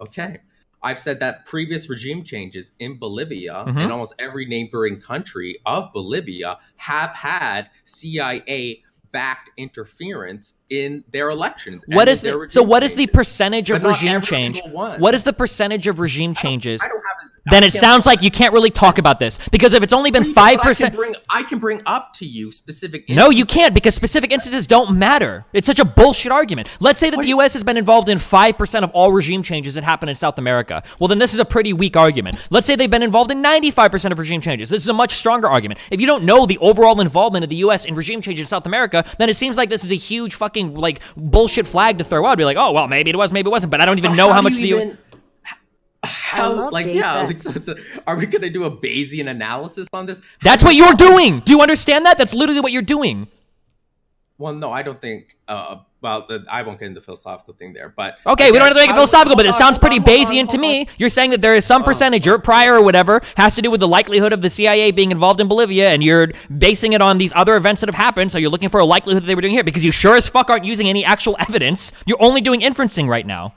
Okay. I've said that previous regime changes in Bolivia and almost every neighboring country of Bolivia have had CIA-backed interference in their elections. What is the percentage of regime change? What is the percentage of regime changes? Then it sounds like you can't really talk about this because if it's only been 5%, I can bring up to you specific instances. No, you can't because specific instances don't matter. It's such a bullshit argument. Let's say that the U.S. has been involved in 5% of all regime changes that happen in South America. Well, then this is a pretty weak argument. Let's say they've been involved in 95% of regime changes. This is a much stronger argument. If you don't know the overall involvement of the U.S. in regime change in South America, then it seems like this is a huge fucking like bullshit flag to throw out. Be like, oh well, maybe it was, maybe it wasn't, but I don't even know how much the. Are we gonna do a Bayesian analysis on this? That's what you're doing. Do you understand that? That's literally what you're doing. Well, no, I don't think well, I won't get into the philosophical thing there, but okay, we don't have to make it philosophical, but it sounds pretty Bayesian to me. You're saying that there is some percentage, or prior or whatever, has to do with the likelihood of the CIA being involved in Bolivia, and you're basing it on these other events that have happened, so you're looking for a likelihood that they were doing here, because you sure as fuck aren't using any actual evidence. You're only doing inferencing right now.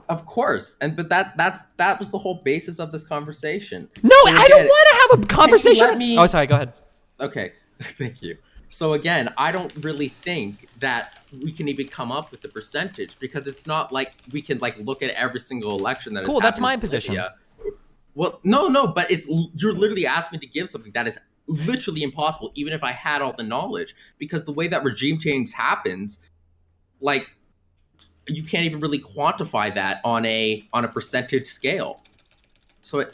Of course, but that was the whole basis of this conversation. No, so I don't want to have a conversation. Oh, sorry, go ahead. Okay, thank you. So again, I don't really think that we can even come up with the percentage, because it's not like we can like look at every single election that is that's my position. Well, no, but you're literally asking me to give something that is literally impossible, even if I had all the knowledge, because the way that regime change happens, like, you can't even really quantify that on a percentage scale. So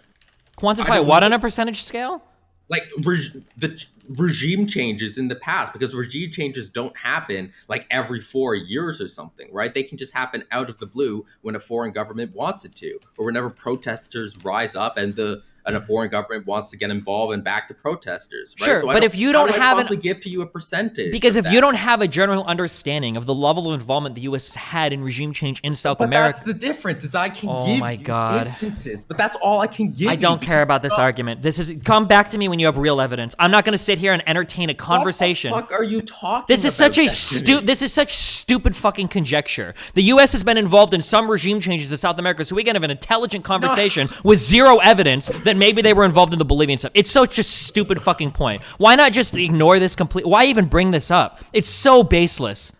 quantify what on a percentage scale? Like the regime changes in the past, because regime changes don't happen like every 4 years or something, right? They can just happen out of the blue when a foreign government wants it to, or whenever protesters rise up and a foreign government wants to get involved and back the protesters, right? Sure, so but if you don't have give to you a percentage, because if you don't have a general understanding of the level of involvement the U.S. has had in regime change in South America, that's the difference. Is I can give you instances, but that's all I can give. I don't care about this argument. Come back to me when you have real evidence. I'm not going to sit here and entertain a conversation. What the fuck are you talking? This is such stupid fucking conjecture. The U.S. has been involved in some regime changes in South America, so we can have an intelligent conversation with zero evidence that maybe they were involved in the Bolivian stuff. It's such a stupid fucking point. Why not just ignore this completely? Why even bring this up? It's so baseless.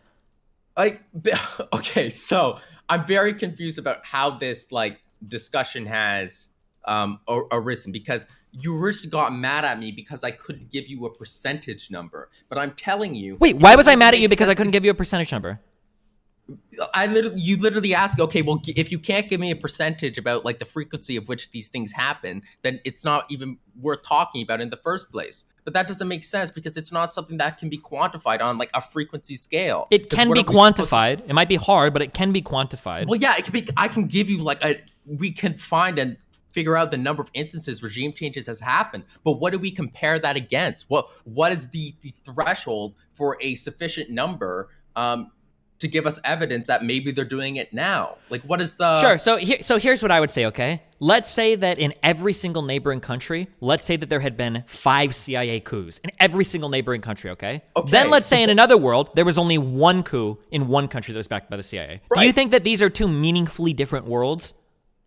Okay, so I'm very confused about how this like discussion has arisen, because you originally got mad at me because I couldn't give you a percentage number, but I'm telling you. Wait, why was I mad at you because I couldn't give you a percentage number? You literally ask, okay, well, if you can't give me a percentage about like the frequency of which these things happen, then it's not even worth talking about in the first place. But that doesn't make sense, because it's not something that can be quantified on like a frequency scale. It can be quantified. It might be hard, but it can be quantified. Well, yeah, it can be. I can give you we can find and figure out the number of instances regime changes has happened, but what do we compare that against? What is the threshold for a sufficient number to give us evidence that maybe they're doing it now? Like, what is the... Sure, so here's what I would say, okay? Let's say that in every single neighboring country, let's say that there had been 5 CIA coups in every single neighboring country, okay? Then let's say in another world, there was only 1 coup in one country that was backed by the CIA. Right. Do you think that these are 2 meaningfully different worlds?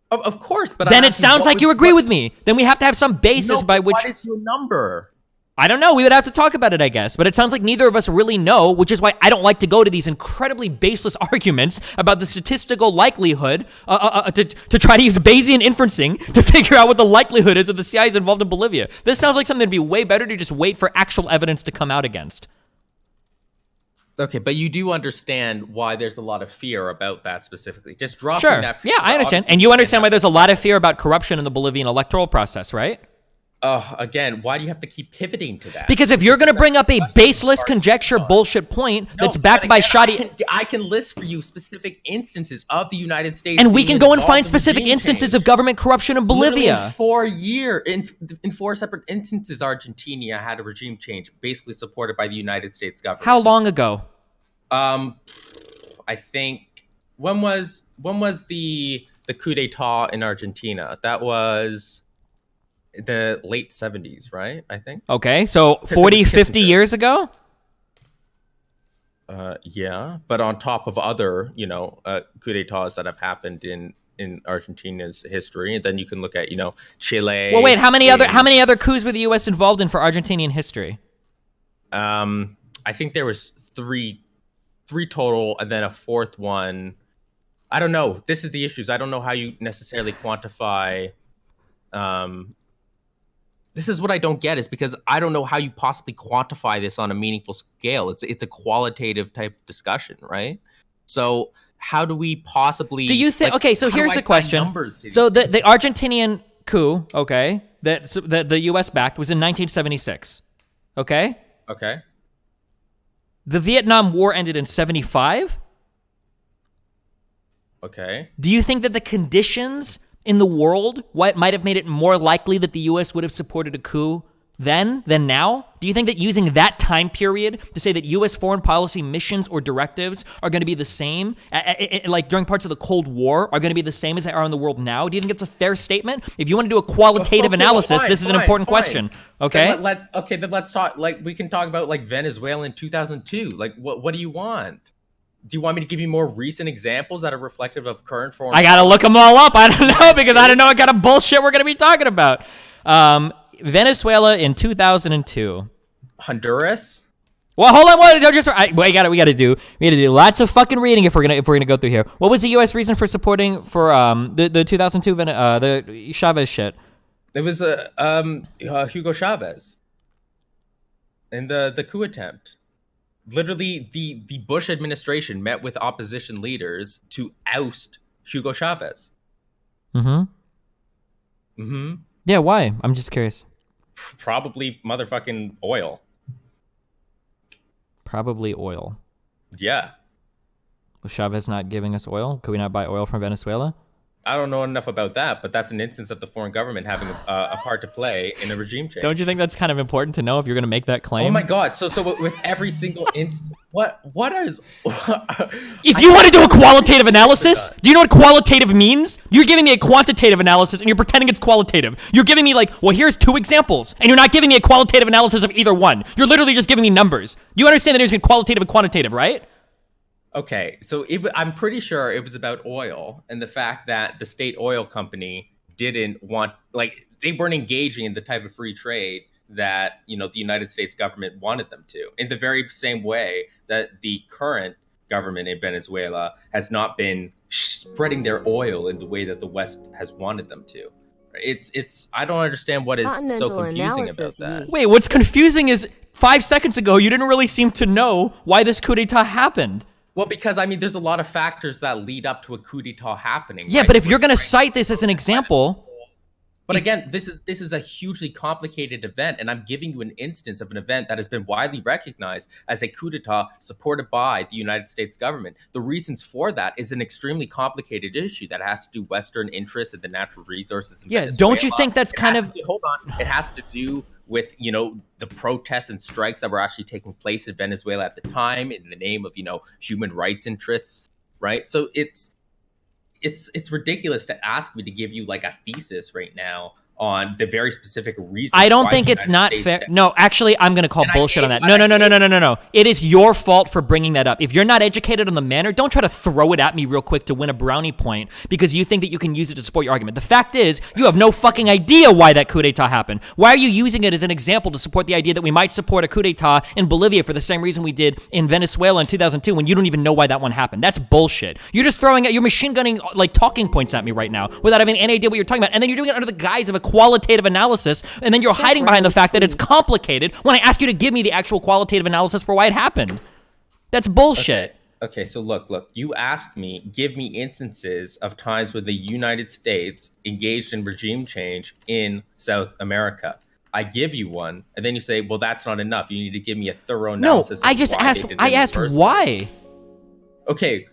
Of course, but... Then it sounds like you agree with me. Then we have to have some basis by which... What is your number? I don't know. We would have to talk about it, I guess. But it sounds like neither of us really know, which is why I don't like to go to these incredibly baseless arguments about the statistical likelihood to try to use Bayesian inferencing to figure out what the likelihood is of the CIA is involved in Bolivia. This sounds like something that'd be way better to just wait for actual evidence to come out against. Okay, but you do understand why there's a lot of fear about that specifically. Just dropping that fear. Yeah, I understand. And you understand why there's a lot of fear about corruption in the Bolivian electoral process, right? Again, why do you have to keep pivoting to that? Because if you're going to bring up a baseless conjecture bullshit point that's backed by shoddy... I can list for you specific instances of the United States... And we can go and find specific instances of government corruption in Bolivia. In 4 separate instances, Argentina had a regime change, basically supported by the United States government. How long ago? I think... When was the coup d'etat in Argentina? That was... the late 70s, right? I think. Okay, so 40, 50 years ago? Yeah, but on top of other, coup d'etats that have happened in Argentina's history, and then you can look at, Chile. Well, wait, how many other coups were the U.S. involved in for Argentinian history? I think there was three total, and then a 4th one. I don't know. This is the issues. I don't know how you necessarily quantify. This is what I don't get, is because I don't know how you possibly quantify this on a meaningful scale. It's a qualitative type of discussion, right? So how do we possibly... Do you think... okay, so here's the question. So the Argentinian coup, okay, that the U.S. backed was in 1976, okay? Okay. The Vietnam War ended in 75? Okay. Do you think that the conditions... in the world, what might have made it more likely that the U.S. would have supported a coup then than now? Do you think that using that time period to say that U.S. foreign policy missions or directives are going to be the same, like during parts of the Cold War, are going to be the same as they are in the world now? Do you think it's a fair statement? If you want to do a qualitative analysis, this is an important question. Okay. Then let's talk. Like, we can talk about like Venezuela in 2002. Like, what do you want? Do you want me to give you more recent examples that are reflective of current foreign? I gotta look them all up. I don't know because I don't know what kind of bullshit we're gonna be talking about. Venezuela in 2002. Honduras. Well, hold on. We gotta do lots of fucking reading if we're gonna go through here. What was the U.S. reason for supporting the 2002 the Chavez shit? It was Hugo Chavez and the coup attempt. Literally, the Bush administration met with opposition leaders to oust Hugo Chavez. Yeah, why? I'm just curious. Probably motherfucking oil. Probably oil. Yeah. Was Chavez not giving us oil? Could we not buy oil from Venezuela? I don't know enough about that, but that's an instance of the foreign government having a part to play in a regime change. Don't you think that's kind of important to know if you're going to make that claim? Oh my God! So with every single instance, what is? If you want to do a qualitative analysis, do you know what qualitative means? You're giving me a quantitative analysis and you're pretending it's qualitative. You're giving me like, well, here's 2 examples, and you're not giving me a qualitative analysis of either one. You're literally just giving me numbers. You understand the difference between qualitative and quantitative, right? Okay, so I'm pretty sure it was about oil and the fact that the state oil company didn't want, like, they weren't engaging in the type of free trade that, you know, the United States government wanted them to, in the very same way that the current government in Venezuela has not been spreading their oil in the way that the West has wanted them to. It's I don't understand what is so confusing about that. Wait, what's confusing is 5 seconds ago you didn't really seem to know why this coup d'etat happened. Well, because, I mean, there's a lot of factors that lead up to a coup d'etat happening. Yeah, right? But if you're going to cite this as an example... But again, this is a hugely complicated event, and I'm giving you an instance of an event that has been widely recognized as a coup d'etat supported by the United States government. The reasons for that is an extremely complicated issue that has to do Western interests and the natural resources in Venezuela. Don't you think that's Hold on. It has to do with, you know, the protests and strikes that were actually taking place in Venezuela at the time in the name of, you know, human rights interests, right? So it's ridiculous to ask me to give you like a thesis right now on the very specific reason. I don't think it's not fair. No, actually, I'm going to call bullshit on that. No. It is your fault for bringing that up. If you're not educated on the manner, don't try to throw it at me real quick to win a brownie point because you think that you can use it to support your argument. The fact is, you have no fucking idea why that coup d'etat happened. Why are you using it as an example to support the idea that we might support a coup d'etat in Bolivia for the same reason we did in Venezuela in 2002 when you don't even know why that one happened? That's bullshit. You're just throwing out, you're machine gunning like talking points at me right now without having any idea what you're talking about. And then you're doing it under the guise of a qualitative analysis, and then you're hiding behind the fact that it's complicated when I ask you to give me the actual qualitative analysis for why it happened. That's bullshit. Okay, so look, you asked me, give me instances of times when the United States engaged in regime change in South America. I give you one, and then you say, well, that's not enough. You need to give me a thorough analysis. No, I just asked why. Okay,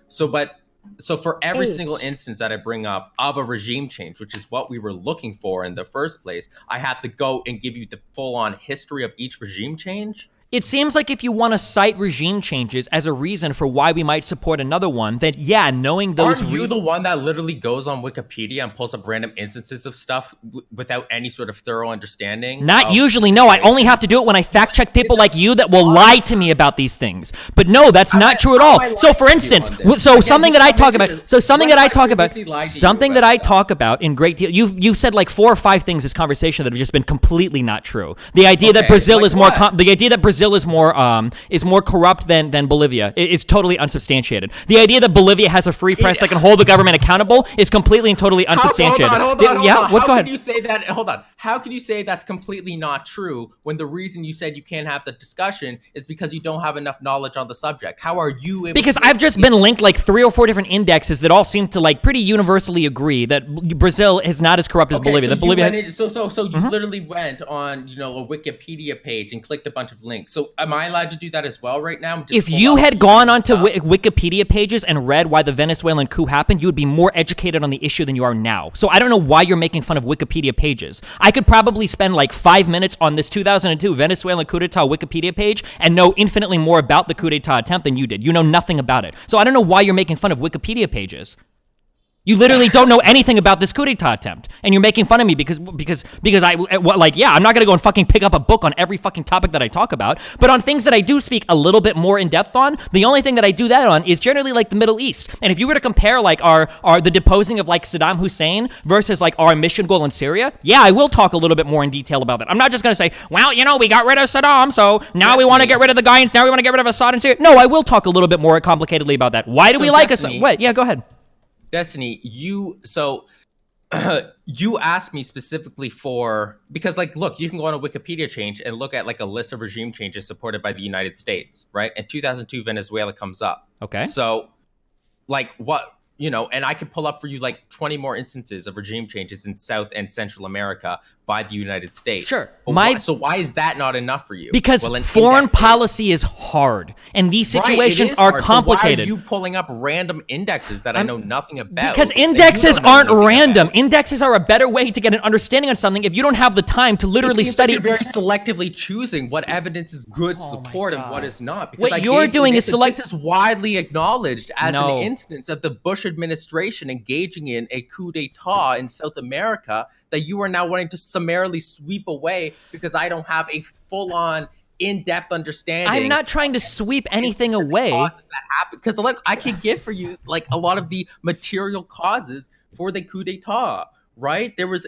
so for every single instance that I bring up of a regime change, which is what we were looking for in the first place, I have to go and give you the full-on history of each regime change. It seems like if you want to cite regime changes as a reason for why we might support another one, then yeah, knowing those Aren't you the one that literally goes on Wikipedia and pulls up random instances of stuff without any sort of thorough understanding? Not usually, no. I only have to do it when I fact-check people like you that will lie to me about these things. But no, that's not true at all. So for instance, something that I talk about in great deal, you've said like 4 or 5 things this conversation that have just been completely not true. The idea that Brazil is more, Brazil is more corrupt than Bolivia is totally unsubstantiated. The idea that Bolivia has a free press that can hold the government accountable is completely and totally unsubstantiated. Hold on. Go ahead. Can you say that? Hold on. How can you say that's completely not true when the reason you said you can't have the discussion is because you don't have enough knowledge on the subject? How are you able Because I've just been linked like 3 or 4 different indexes that all seem to like pretty universally agree that Brazil is not as corrupt as Bolivia. So you literally went on, you know, a Wikipedia page and clicked a bunch of links So am I allowed to do that as well right now? If you had gone onto Wikipedia pages and read why the Venezuelan coup happened, you would be more educated on the issue than you are now. So I don't know why you're making fun of Wikipedia pages. I could probably spend like 5 minutes on this 2002 Venezuelan coup d'etat Wikipedia page and know infinitely more about the coup d'etat attempt than you did. You know nothing about it. So I don't know why you're making fun of Wikipedia pages. You literally don't know anything about this coup d'etat attempt, and you're making fun of me because I'm not gonna go and fucking pick up a book on every fucking topic that I talk about, but on things that I do speak a little bit more in depth on, the only thing that I do that on is generally like the Middle East. And if you were to compare like the deposing of like Saddam Hussein versus like our mission goal in Syria, yeah, I will talk a little bit more in detail about that. I'm not just gonna say, well, you know, we got rid of Saddam, so now we want to get rid of the guy, and now we want to get rid of Assad in Syria. No, I will talk a little bit more complicatedly about that. Why do we like Assad? What? Yeah, go ahead. Destiny, you asked me specifically because like, look, you can go on a Wikipedia change and look at like a list of regime changes supported by the United States, right? And 2002 Venezuela comes up. Okay. So like what, you know, and I could pull up for you like 20 more instances of regime changes in South and Central America by the United States. Sure. So why is that not enough for you? Because foreign policy is hard, and these situations are complicated. So why are you pulling up random indexes that I know nothing about? Because indexes aren't random. Indexes are a better way to get an understanding on something if you don't have the time to literally study. Like you're very selectively choosing what evidence is good support and what is not. Because what you're doing is this is widely acknowledged as an instance of the Bush administration engaging in a coup d'etat in South America that you are now wanting to summarily sweep away because I don't have a full-on, in-depth understanding. I'm not trying to sweep anything away. Because like I can give for you like a lot of the material causes for the coup d'etat. Right? There was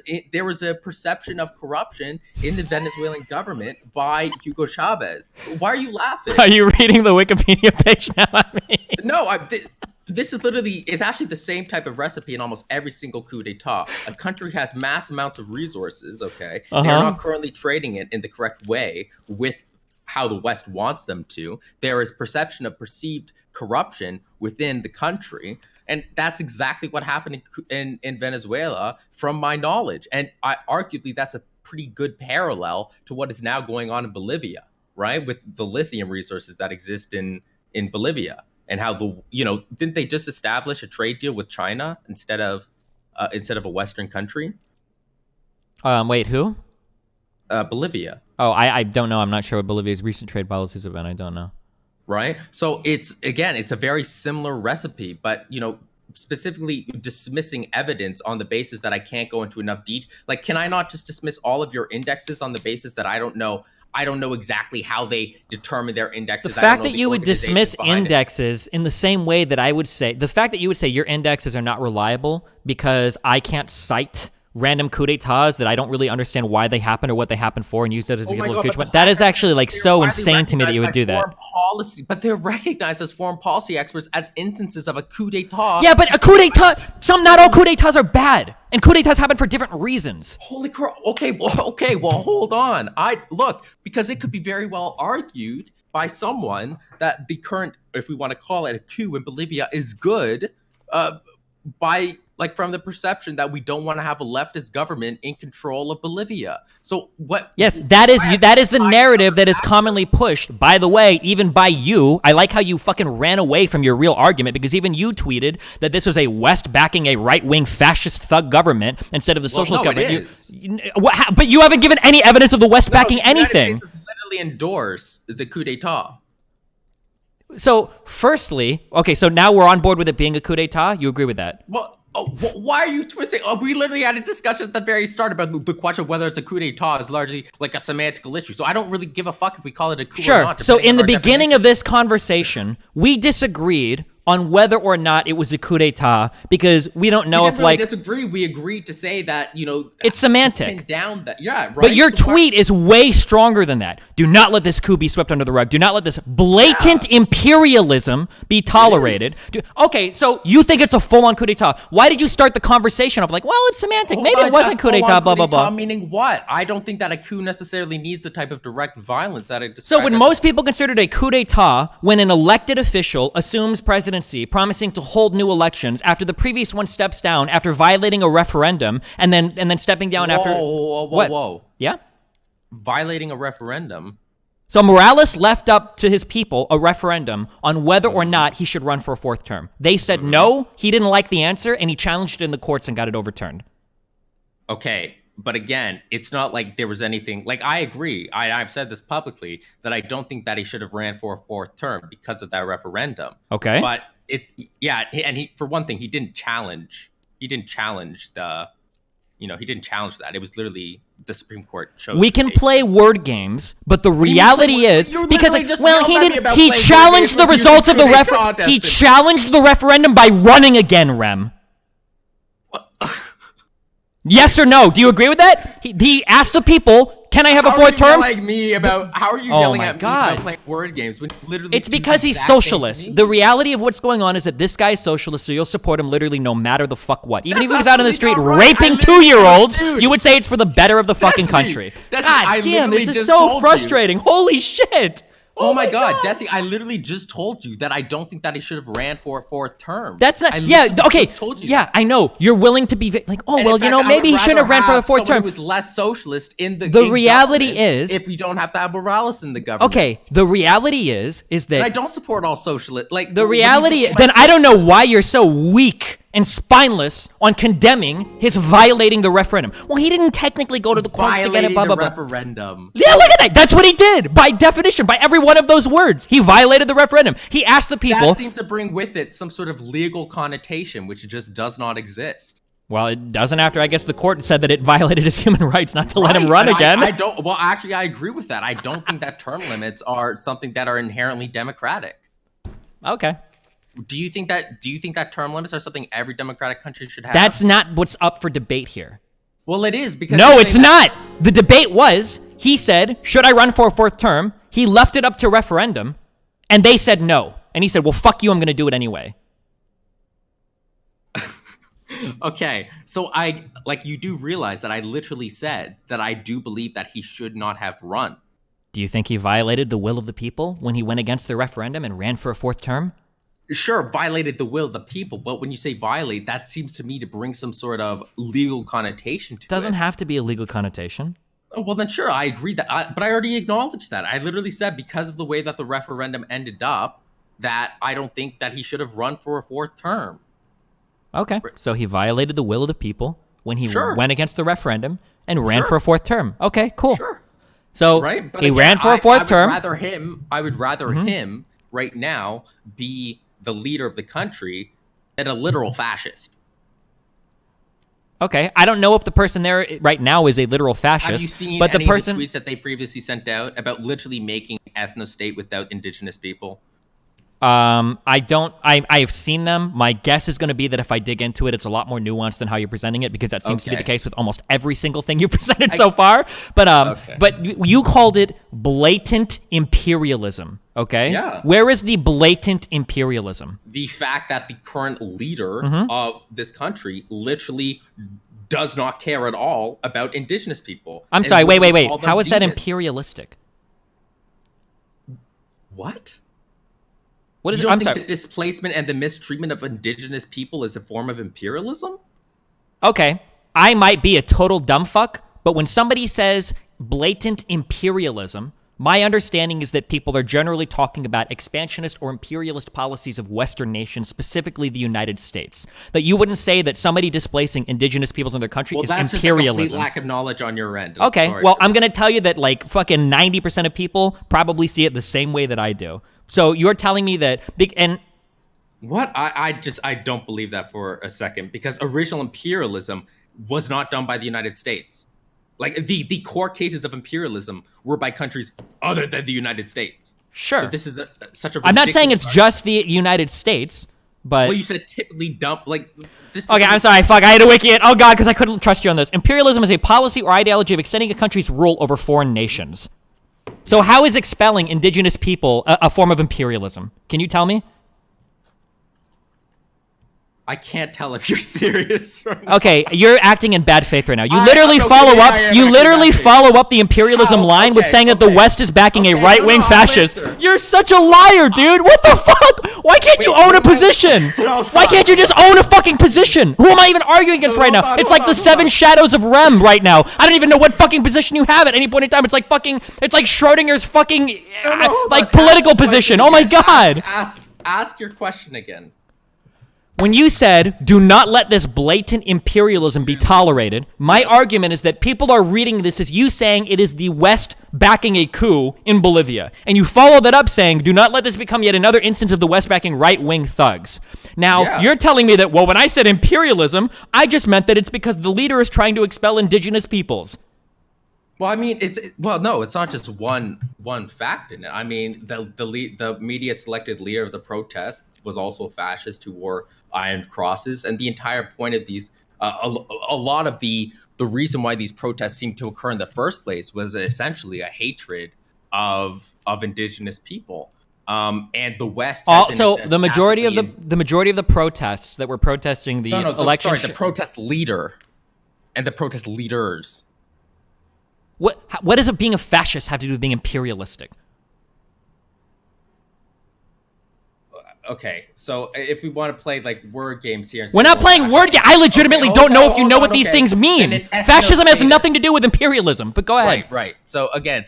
a perception of corruption in the Venezuelan government by Hugo Chavez. Why are you laughing? Are you reading the Wikipedia page now? No, this is literally, it's actually the same type of recipe in almost every single coup d'etat. A country has mass amounts of resources, okay? They're not currently trading it in the correct way with how the West wants them to. There is perception of perceived corruption within the country. And that's exactly what happened in Venezuela from my knowledge. And arguably, that's a pretty good parallel to what is now going on in Bolivia, right? With the lithium resources that exist in Bolivia. And how didn't they just establish a trade deal with China instead of a Western country? Wait, who? Bolivia. Oh, I don't know. I'm not sure what Bolivia's recent trade policies have been. I don't know. Right. So it's a very similar recipe, but specifically dismissing evidence on the basis that I can't go into enough detail. Like, can I not just dismiss all of your indexes on the basis that I don't know exactly how they determine their indexes? The fact that you would dismiss indexes in the same way that I would say, the fact that you would say your indexes are not reliable because I can't cite random coup d'etats that I don't really understand why they happened or what they happened for and use that as an example of future. That is actually like so insane to me that you would do that. But they're recognized as foreign policy experts as instances of a coup d'etat. Yeah, but a coup d'etat, not all coup d'etats are bad. And coup d'etats happen for different reasons. Holy crap. Okay, well, hold on. Because it could be very well argued by someone that the current, if we want to call it a coup in Bolivia, is good from the perception that we don't want to have a leftist government in control of Bolivia. So what? Yes, that is the narrative that is commonly pushed. By the way, even by you. I like how you fucking ran away from your real argument because even you tweeted that this was a West backing a right-wing fascist thug government instead of the socialist government. It is. But you haven't given any evidence of the West backing anything. The United States literally endorsed the coup d'etat. So, firstly, okay, so now we're on board with it being a coup d'etat. You agree with that? Well. Why are you twisting? We literally had a discussion at the very start about the question of whether it's a coup d'etat is largely like a semantical issue. So I don't really give a fuck if we call it a coup or not. Sure. So in the beginning of this conversation, we disagreed on whether or not it was a coup d'etat because we don't know if really disagree. We agreed to say that it's semantic. Down that, yeah, right. But your tweet is way stronger than that. Do not let this coup be swept under the rug. Do not let this blatant imperialism be tolerated. Okay, so you think it's a full-on coup d'etat? Why did you start the conversation of like, well, it's semantic. Maybe it wasn't coup d'etat. Blah blah blah. Meaning what? I don't think that a coup necessarily needs the type of direct violence that it. So when most people consider it a coup d'etat, when an elected official assumes presidency, promising to hold new elections after the previous one steps down after violating a referendum and then stepping down after whoa. Yeah? Violating a referendum? So Morales left up to his people a referendum on whether or not he should run for a 4th term. They said no, he didn't like the answer, and he challenged it in the courts and got it overturned. Okay, but again, it's not like there was anything... Like, I agree. I've said this publicly, that I don't think that he should have ran for a 4th term because of that referendum. Okay. But, for one thing, he didn't challenge the... he didn't challenge that. It was literally the Supreme Court chose. We can play word games, but the reality is because he challenged the results of the referendum. He challenged the referendum by running again, Rem. Yes or no? Do you agree with that? He asked the people, "Can I have a 4th term?" How are you yelling at me about playing word games when literally? It's because he's socialist. The reality of what's going on is that this guy's socialist, so you'll support him literally no matter the fuck what. Even if he was out in the street raping 2-year-olds, you would say it's for the better of the fucking country. God damn, this is so frustrating. Holy shit. Oh my God, Desi, I literally just told you that I don't think that he should have ran for a 4th term. That's not, told you that. I know. You're willing to be like, maybe he shouldn't have ran for a 4th term. Who was less socialist in the reality is, if we don't have to have Morales in the government. Okay, the reality is that... And I don't support all socialists. Like, the reality, then I don't know why you're so weak and spineless on condemning his violating the referendum. Well, he didn't technically go to the courts to get it, blah, blah, blah. Referendum. Yeah, look at that. That's what he did. By definition, by every one of those words. He violated the referendum. He asked the people... That seems to bring with it some sort of legal connotation, which just does not exist. Well, it doesn't after, I guess, the court said that it violated his human rights not to let him run again. I don't... Well, actually, I agree with that. I don't think that term limits are something that are inherently democratic. Okay. Do you think that term limits are something every democratic country should have? That's not what's up for debate here. Well, it is because... No, it's not. The debate was, he said, should I run for a 4th term? He left it up to referendum, and they said no. And he said, well, fuck you, I'm going to do it anyway. Okay, so you do realize that I literally said that I do believe that he should not have run. Do you think he violated the will of the people when he went against the referendum and ran for a 4th term? Sure, violated the will of the people, but when you say violate, that seems to me to bring some sort of legal connotation to it. Doesn't have to be a legal connotation. Oh, well, then sure, I agree that, but I already acknowledged that. I literally said because of the way that the referendum ended up, that I don't think that he should have run for a 4th term. Okay, so he violated the will of the people when he went against the referendum and ran for a 4th term. Okay, cool. Sure. So but he again, ran for a 4th term. I would rather him right now be the leader of the country than a literal fascist. Okay, I don't know if the person there right now is a literal fascist. Have you seen but any the person of the tweets that they previously sent out about literally making ethno-state without indigenous people? I've seen them. My guess is going to be that if I dig into it, it's a lot more nuanced than how you're presenting it, because that seems to be the case with almost every single thing you presented so far. But you called it blatant imperialism. Okay. Yeah. Where is the blatant imperialism? The fact that the current leader of this country literally does not care at all about indigenous people. I'm sorry. Wait. How is that imperialistic? What? What is you it? don't I'm think sorry. the displacement and the mistreatment of indigenous people is a form of imperialism? Okay, I might be a total dumbfuck, but when somebody says blatant imperialism, my understanding is that people are generally talking about expansionist or imperialist policies of Western nations, specifically the United States. That you wouldn't say that somebody displacing indigenous peoples in their country is imperialism. Well, that's just a complete lack of knowledge on your end. Okay, well, I'm going to tell you that like fucking 90% of people probably see it the same way that I do. So you're telling me that what? I don't believe that for a second, because original imperialism was not done by the United States. Like the core cases of imperialism were by countries other than the United States. Sure. So this is such a. I'm not saying it's just the United States, but well, you said typically dump like this. Okay, I'm sorry. Fuck, I had to wiki it. Oh god, because I couldn't trust you on this. Imperialism is a policy or ideology of extending a country's rule over foreign nations. So how is expelling indigenous people a form of imperialism? Can you tell me? I can't tell if you're serious or not. Okay, you're acting in bad faith right now. You literally follow up the imperialism line with saying that the West is backing a right-wing fascist. You're such a liar, dude. What the fuck? Why can't you own a position? Why can't you just own a fucking position? Who am I even arguing against right now? It's like the seven shadows of Rem right now. I don't even know what fucking position you have at any point in time. It's like Schrodinger's fucking political position. Oh my god. Ask your question again. When you said, do not let this blatant imperialism be tolerated, my argument is that people are reading this as you saying it is the West backing a coup in Bolivia. And you follow that up saying, do not let this become yet another instance of the West backing right-wing thugs. Now, you're telling me that, well, when I said imperialism, I just meant that it's because the leader is trying to expel indigenous peoples. Well, I mean, it's not just one fact in it. I mean, the media selected leader of the protests was also a fascist who wore iron crosses, and the entire point of these, a lot of the reason why these protests seemed to occur in the first place was essentially a hatred of indigenous people. And the West. Also, the majority of the protests that were protesting the election. The protest leader and the protest leaders. What does being a fascist have to do with being imperialistic? Okay, so if we want to play like word games here, we're not playing word games. I legitimately don't know if you know what these things mean. Fascism has nothing to do with imperialism. But go ahead. Right. So again,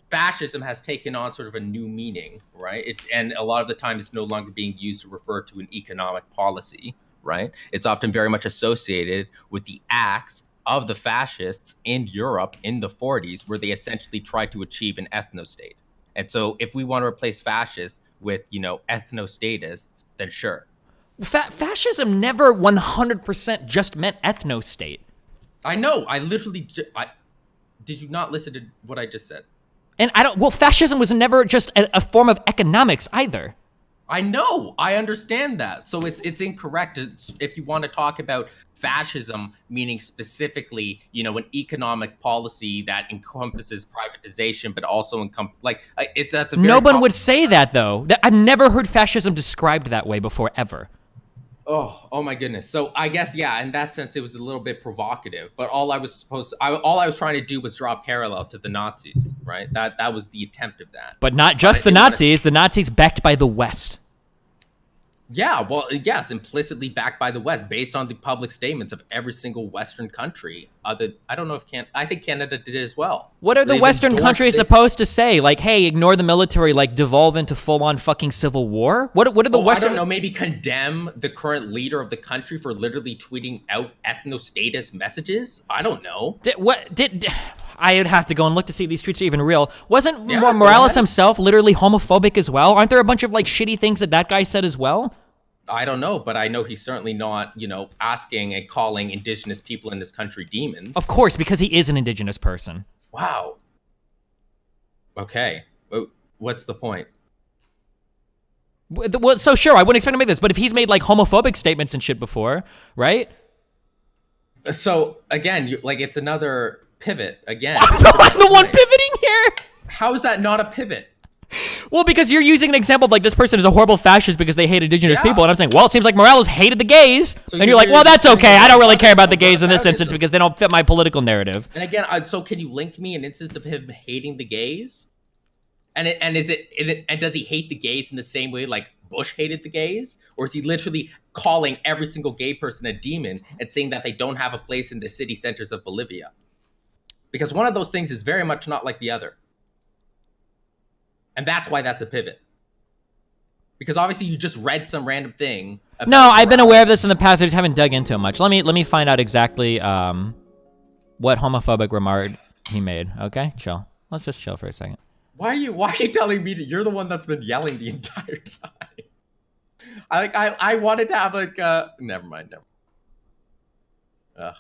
fascism has taken on sort of a new meaning, right? And a lot of the time, it's no longer being used to refer to an economic policy, right? It's often very much associated with the acts of the fascists in Europe in the 40s, where they essentially tried to achieve an ethno-state. And so if we want to replace fascists with, ethno-statists, then sure. Fascism never 100% just meant ethno-state. I know. I literally... did you not listen to what I just said? And fascism was never just a form of economics either. I know. I understand that. So it's incorrect if you want to talk about fascism meaning specifically, an economic policy that encompasses privatization, but also that's a very no one would say that though. I've never heard fascism described that way before ever. Oh my goodness. So I guess, in that sense, it was a little bit provocative, but all I was trying to do was draw a parallel to the Nazis, right? That was the attempt of that. But not just the Nazis, the Nazis backed by the West. Yeah, well, yes, implicitly backed by the West, based on the public statements of every single Western country. I don't know if I think Canada did as well. What are the Western countries supposed to say? Like, hey, ignore the military, devolve into full-on fucking civil war? What are the Western... I don't know, maybe condemn the current leader of the country for literally tweeting out ethno-statist messages? I don't know. I would have to go and look to see if these tweets are even real. Wasn't Morales himself literally homophobic as well? Aren't there a bunch of shitty things that guy said as well? I don't know, but I know he's certainly not, asking and calling indigenous people in this country demons. Of course, because he is an indigenous person. Wow. Okay. What's the point? Well, so sure, I wouldn't expect him to make this, but if he's made homophobic statements and shit before, right? So again, it's another pivot again. I'm the one pivoting here. How is that not a pivot? Well, because you're using an example of this person is a horrible fascist because they hate indigenous people, and I'm saying, well, it seems like Morales hated the gays, and you're like, well, that's okay. I don't really care about the gays in this instance because they don't fit my political narrative. And again, so can you link me an instance of him hating the gays? And does he hate the gays in the same way Bush hated the gays? Or is he literally calling every single gay person a demon and saying that they don't have a place in the city centers of Bolivia? Because one of those things is very much not like the other. And that's why that's a pivot. Because obviously you just read some random thing. No, I've been aware of this in the past. I just haven't dug into it much. Let me find out exactly what homophobic remark he made. Okay, chill. Let's just chill for a second. Why are you telling me that you're the one that's been yelling the entire time? I wanted to have never mind. Ugh.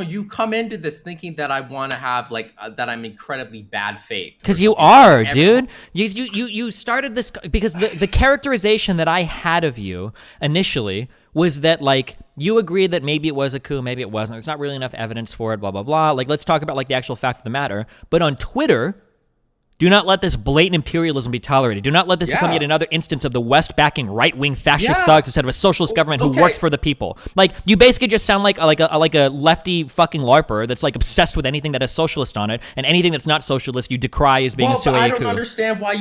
You come into this thinking that I want to have that I'm incredibly bad faith. Because you are, dude. You started this because the characterization that I had of you initially was that you agreed that maybe it was a coup, maybe it wasn't. There's not really enough evidence for it, blah, blah, blah. Let's talk about the actual fact of the matter. But on Twitter, Do not let this blatant imperialism be tolerated. Do not let this become yet another instance of the West backing right-wing fascist thugs instead of a socialist government who works for the people. Like, you basically just sound like a lefty fucking LARPer that's like obsessed with anything that has socialist on it, and anything that's not socialist you decry as being a coup. I don't understand why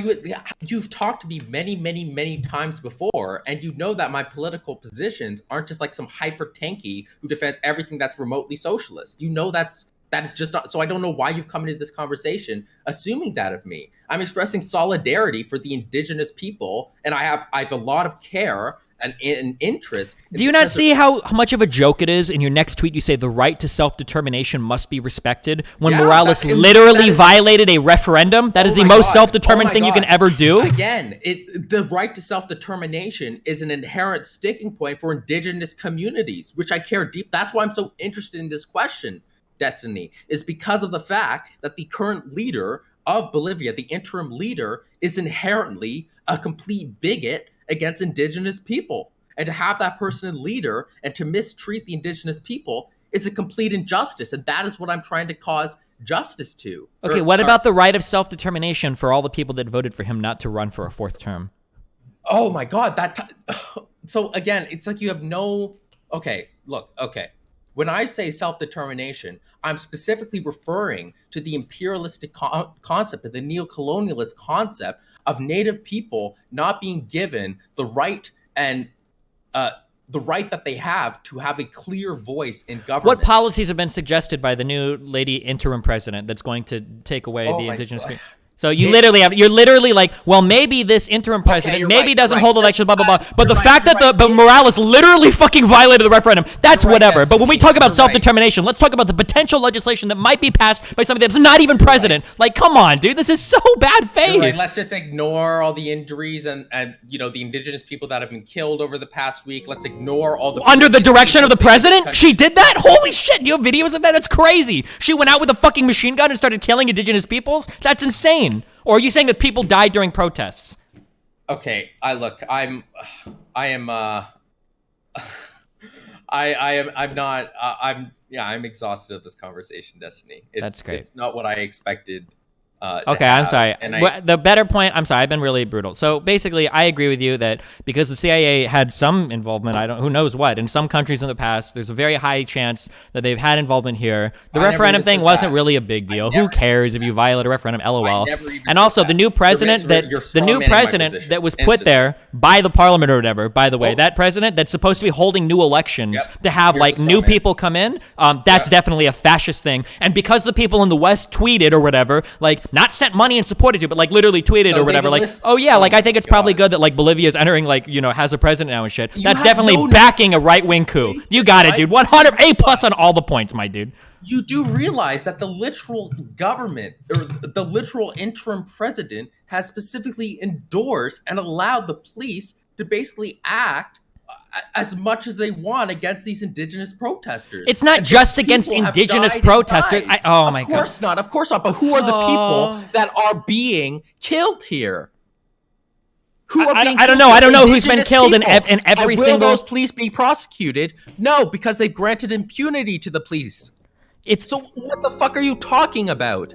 you've talked to me many times before, and you know that my political positions aren't just like some hyper tanky who defends everything that's remotely socialist. You know that is just not, so I don't know why you've come into this conversation assuming that of me. I'm expressing solidarity for the indigenous people, and I have a lot of care and interest. Do you not see how much of a joke it is? In your next tweet, you say the right to self-determination must be respected, when Morales literally violated a referendum. That is the most self-determined thing you can ever do. Again, the right to self-determination is an inherent sticking point for indigenous communities, which I care deep. That's why I'm so interested in this question, Destiny, is because of the fact that the current leader of Bolivia, the interim leader, is inherently a complete bigot against indigenous people. And to have that person in leader and to mistreat the indigenous people is a complete injustice. And that is what I'm trying to cause justice to. Okay, what about the right of self-determination for all the people that voted for him not to run for a fourth term? Oh my God, so again, it's like you have no... Okay. When I say self-determination, I'm specifically referring to the imperialistic concept, the neo-colonialist concept of Native people not being given the right and the right that they have to have a clear voice in government. What policies have been suggested by the new lady interim president that's going to take away the indigenous people? So you're literally like, well, maybe this interim president doesn't hold elections, blah, blah, blah. But the fact that but Morales literally fucking violated the referendum, that's whatever. But when we talk about self-determination, let's talk about the potential legislation that might be passed by somebody that's not even president. Like, come on, dude, this is so bad faith. Let's just ignore all the injuries and the indigenous people that have been killed over the past week. Let's ignore all the... Under the direction of the president? She did that? Holy shit, do you have videos of that? That's crazy. She went out with a fucking machine gun and started killing indigenous peoples? That's insane. Or are you saying that people died during protests? Okay, I'm exhausted of this conversation, Destiny. That's great. It's not what I expected. Okay, I'm sorry. The better point, I'm sorry, I've been really brutal. So basically, I agree with you that because the CIA had some involvement, who knows what, in some countries in the past, there's a very high chance that they've had involvement here. The referendum thing wasn't really a big deal. Who cares if you violate a referendum, LOL. And also, the new president that was put there by the parliament or whatever, by the way, that president that's supposed to be holding new elections to have like new people come in, that's definitely a fascist thing. And because the people in the West tweeted or whatever, like, not sent money and supported you, but like literally tweeted or whatever, like, I think it's probably good that like Bolivia is entering, like, has a president now and shit. That's definitely backing a right-wing coup. You got it, dude. 100 A+ on all the points, my dude. You do realize that the literal government or the literal interim president has specifically endorsed and allowed the police to basically act as much as they want against these indigenous protesters. It's not just against indigenous protesters. Of course not. But who are the people that are being killed here? I don't know. I don't know who's been killed in every single... Will those police be prosecuted? No, because they've granted impunity to the police. So what the fuck are you talking about?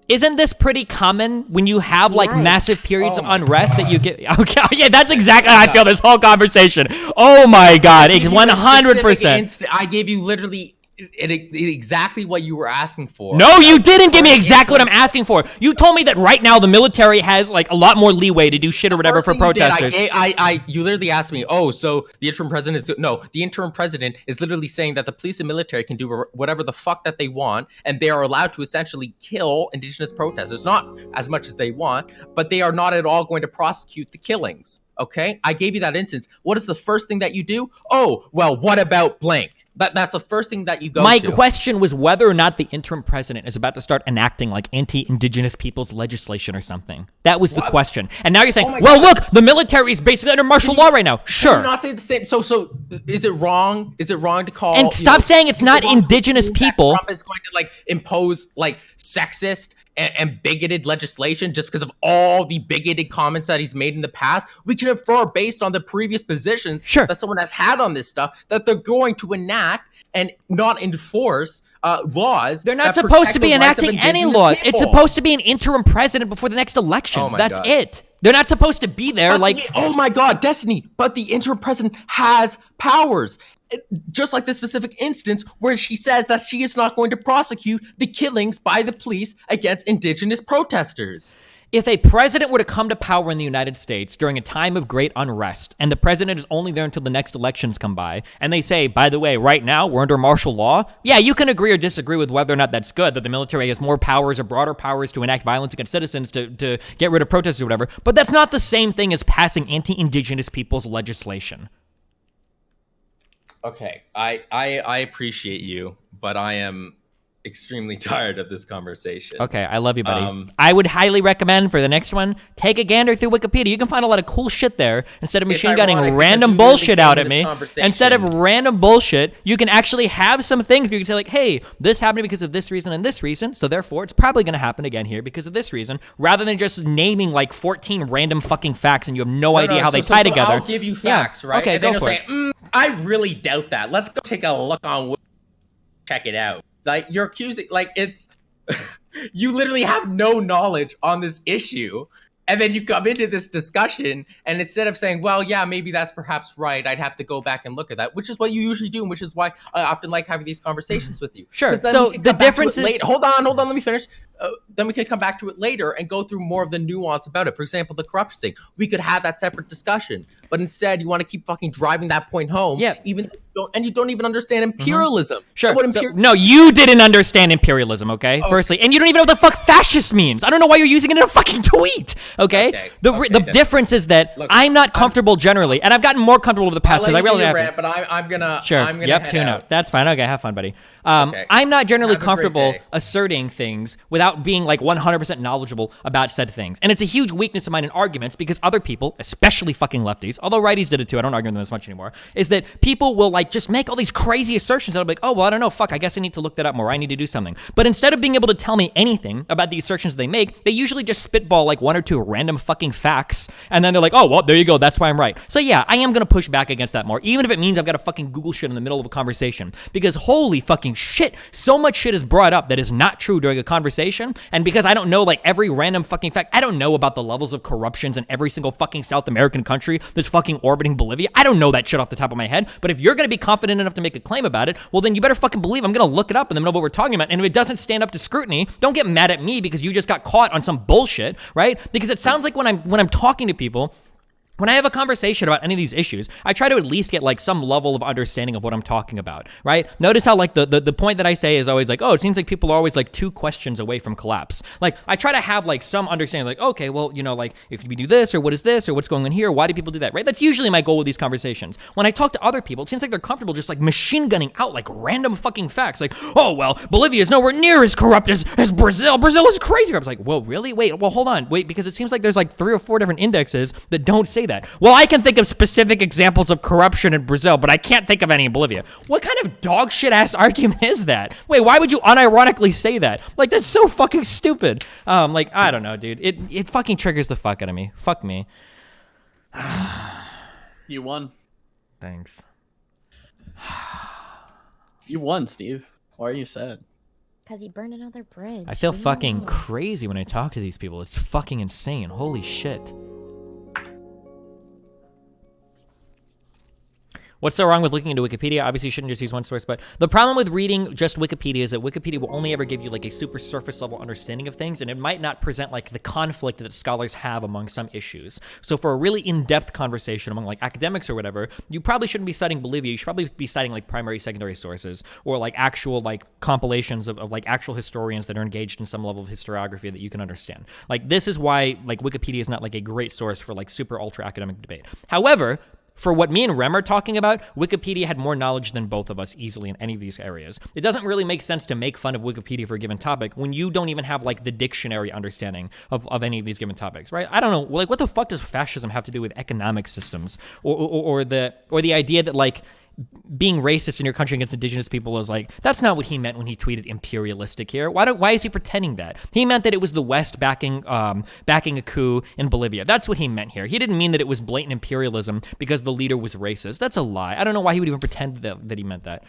Isn't this pretty common when you have like massive periods of unrest that you get? Okay, yeah, that's exactly how I feel this whole conversation. Oh my God, 100%. I gave you literally exactly what you were asking for. No, you didn't give me exactly what I'm asking for. You told me that right now the military has like a lot more leeway to do shit or whatever for protesters. You literally asked me, so the interim president is... No, the interim president is literally saying that the police and military can do whatever the fuck that they want, and they are allowed to essentially kill indigenous protesters. Not as much as they want, but they are not at all going to prosecute the killings. Okay, I gave you that instance. What is the first thing that you do? Oh, well, what about blank? That's the first thing that you go to. My question was whether or not the interim president is about to start enacting like anti-indigenous people's legislation or something. That was the question. And now you're saying, look, the military is basically under martial law right now. Sure. Can you not say the same? So is it wrong? Is it wrong to call... And stop saying it's not indigenous people. Trump is going to like impose like sexist and bigoted legislation just because of all the bigoted comments that he's made in the past. We can infer based on the previous positions that someone has had on this stuff that they're going to enact and not enforce laws. They're not supposed to be enacting any laws. It's supposed to be an interim president before the next elections. That's it. They're not supposed to be there. Oh my God, Destiny. But the interim president has powers. Just like the specific instance where she says that she is not going to prosecute the killings by the police against indigenous protesters. If a president were to come to power in the United States during a time of great unrest, and the president is only there until the next elections come by, and they say, by the way, right now we're under martial law, yeah, you can agree or disagree with whether or not that's good, that the military has more powers or broader powers to enact violence against citizens to get rid of protesters or whatever, but that's not the same thing as passing anti-indigenous people's legislation. Okay, I appreciate you, but I am extremely tired of this conversation. Okay, I love you, buddy. I would highly recommend for the next one, take a gander through Wikipedia. You can find a lot of cool shit there. Instead of machine gunning random bullshit out at me, instead of random bullshit, you can actually have some things where you can say like, hey, this happened because of this reason and this reason, so therefore it's probably going to happen again here because of this reason, rather than just naming like 14 random fucking facts and you have no idea how they tie together. I'll give you facts, right? Okay, and then go for say, I really doubt that. Let's go take a look on check it out. Like, you're accusing, like, it's, you literally have no knowledge on this issue. And then you come into this discussion, and instead of saying, well, yeah, maybe that's perhaps right, I'd have to go back and look at that, which is what you usually do, and which is why I often like having these conversations with you. Sure, so the difference is... Hold on, let me finish. Then we could come back to it later and go through more of the nuance about it. For example, the corruption thing. We could have that separate discussion. But instead, you want to keep fucking driving that point home. Yeah. You don't even understand imperialism. Sure. No, you didn't understand imperialism, okay? Firstly. And you don't even know what the fuck fascist means. I don't know why you're using it in a fucking tweet, okay? The difference is that I'm not comfortable generally, and I've gotten more comfortable over the past because I really have. But I'm gonna. Sure. I'm gonna tune out. That's fine. Okay, have fun, buddy. I'm not generally comfortable asserting things without being like 100% knowledgeable about said things. And it's a huge weakness of mine in arguments because other people, especially fucking lefties, although righties did it too, I don't argue with them as much anymore, is that people will like just make all these crazy assertions and I'll be like, oh, well, I don't know, fuck, I guess I need to look that up more. I need to do something. But instead of being able to tell me anything about the assertions they make, they usually just spitball like one or two random fucking facts and then they're like, oh, well, there you go, that's why I'm right. So yeah, I am going to push back against that more, even if it means I've got to fucking Google shit in the middle of a conversation because holy fucking shit, so much shit is brought up that is not true during a conversation. And because I don't know like every random fucking fact, I don't know about the levels of corruptions in every single fucking South American country that's fucking orbiting Bolivia. I don't know that shit off the top of my head, but if you're going to be confident enough to make a claim about it, well then you better fucking believe I'm going to look it up and then know what we're talking about. And if it doesn't stand up to scrutiny, don't get mad at me because you just got caught on some bullshit, right? Because it sounds like when I'm talking to people, when I have a conversation about any of these issues, I try to at least get like some level of understanding of what I'm talking about, right? Notice how like the point that I say is always like, oh, it seems like people are always like 2 questions away from collapse. Like I try to have like some understanding like, okay, well, you know, like if we do this or what is this or what's going on here, why do people do that, right? That's usually my goal with these conversations. When I talk to other people, it seems like they're comfortable just like machine gunning out like random fucking facts. Like, oh, well, Bolivia is nowhere near as corrupt as Brazil. Brazil is crazy. I was like, whoa, really? Wait, well, hold on. Wait, because it seems like there's like 3 or 4 different indexes that don't say that. Well, I can think of specific examples of corruption in Brazil, but I can't think of any in Bolivia. What kind of dog shit ass argument is that? Wait, why would you unironically say that? Like, that's so fucking stupid. Like, I don't know, dude. It fucking triggers the fuck out of me. Fuck me. You won. Thanks. You won, Steve. Why are you sad? Because he burned another bridge. I feel fucking crazy when I talk to these people. It's fucking insane. Holy shit. What's so wrong with looking into Wikipedia? Obviously, you shouldn't just use one source, but the problem with reading just Wikipedia is that Wikipedia will only ever give you like a super surface level understanding of things, and it might not present like the conflict that scholars have among some issues. So for a really in-depth conversation among like academics or whatever, you probably shouldn't be citing Bolivia. You should probably be citing like primary, secondary sources or like actual like compilations of like actual historians that are engaged in some level of historiography that you can understand. Like this is why like Wikipedia is not like a great source for like super ultra academic debate. However, for what me and Rem are talking about, Wikipedia had more knowledge than both of us easily in any of these areas. It doesn't really make sense to make fun of Wikipedia for a given topic when you don't even have like the dictionary understanding of any of these given topics, right? I don't know, like what the fuck does fascism have to do with economic systems or the idea that like being racist in your country against indigenous people is like, that's not what he meant when he tweeted imperialistic here. Why is he pretending that? He meant that it was the West backing a coup in Bolivia. That's what he meant here. He didn't mean that it was blatant imperialism because the leader was racist. That's a lie. I don't know why he would even pretend that he meant that.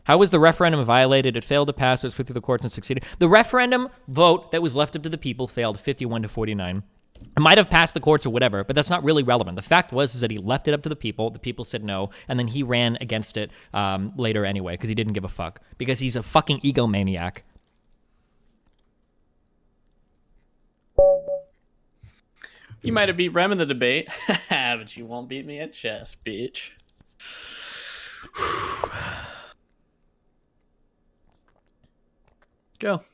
How was the referendum violated? It failed to pass. It was put through the courts and succeeded. The referendum vote that was left up to the people failed 51 to 49. It might have passed the courts or whatever, but that's not really relevant. The fact was is that he left it up to the people. The people said no, and then he ran against it later anyway because he didn't give a fuck. Because he's a fucking egomaniac. You might have beat Rem in the debate, but you won't beat me at chess, bitch. Go.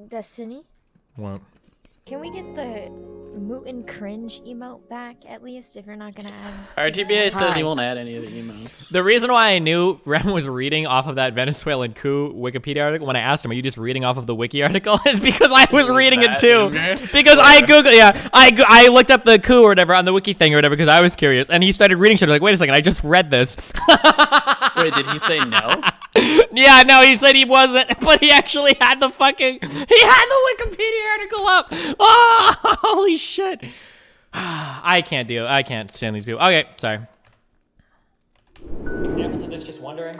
Destiny? What? Can we get the moot and cringe emote back, at least, if you're not gonna add... RTBA says he won't add any of the emotes. The reason why I knew Rem was reading off of that Venezuelan coup Wikipedia article, when I asked him, are you just reading off of the wiki article? Is because I was reading it too. Because I Googled, yeah, I looked up the coup or whatever on the wiki thing or whatever because I was curious. And he started reading shit. I was like, wait a second, I just read this. Wait, did he say no? Yeah, no, he said he wasn't, but he actually had the fucking, he had the Wikipedia article up. Oh, holy shit. I can't stand these people. Okay, sorry. Examples of this, just wondering.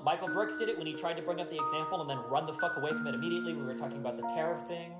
Michael Brooks did it when he tried to bring up the example and then run the fuck away from it immediately. We were talking about the tariff thing.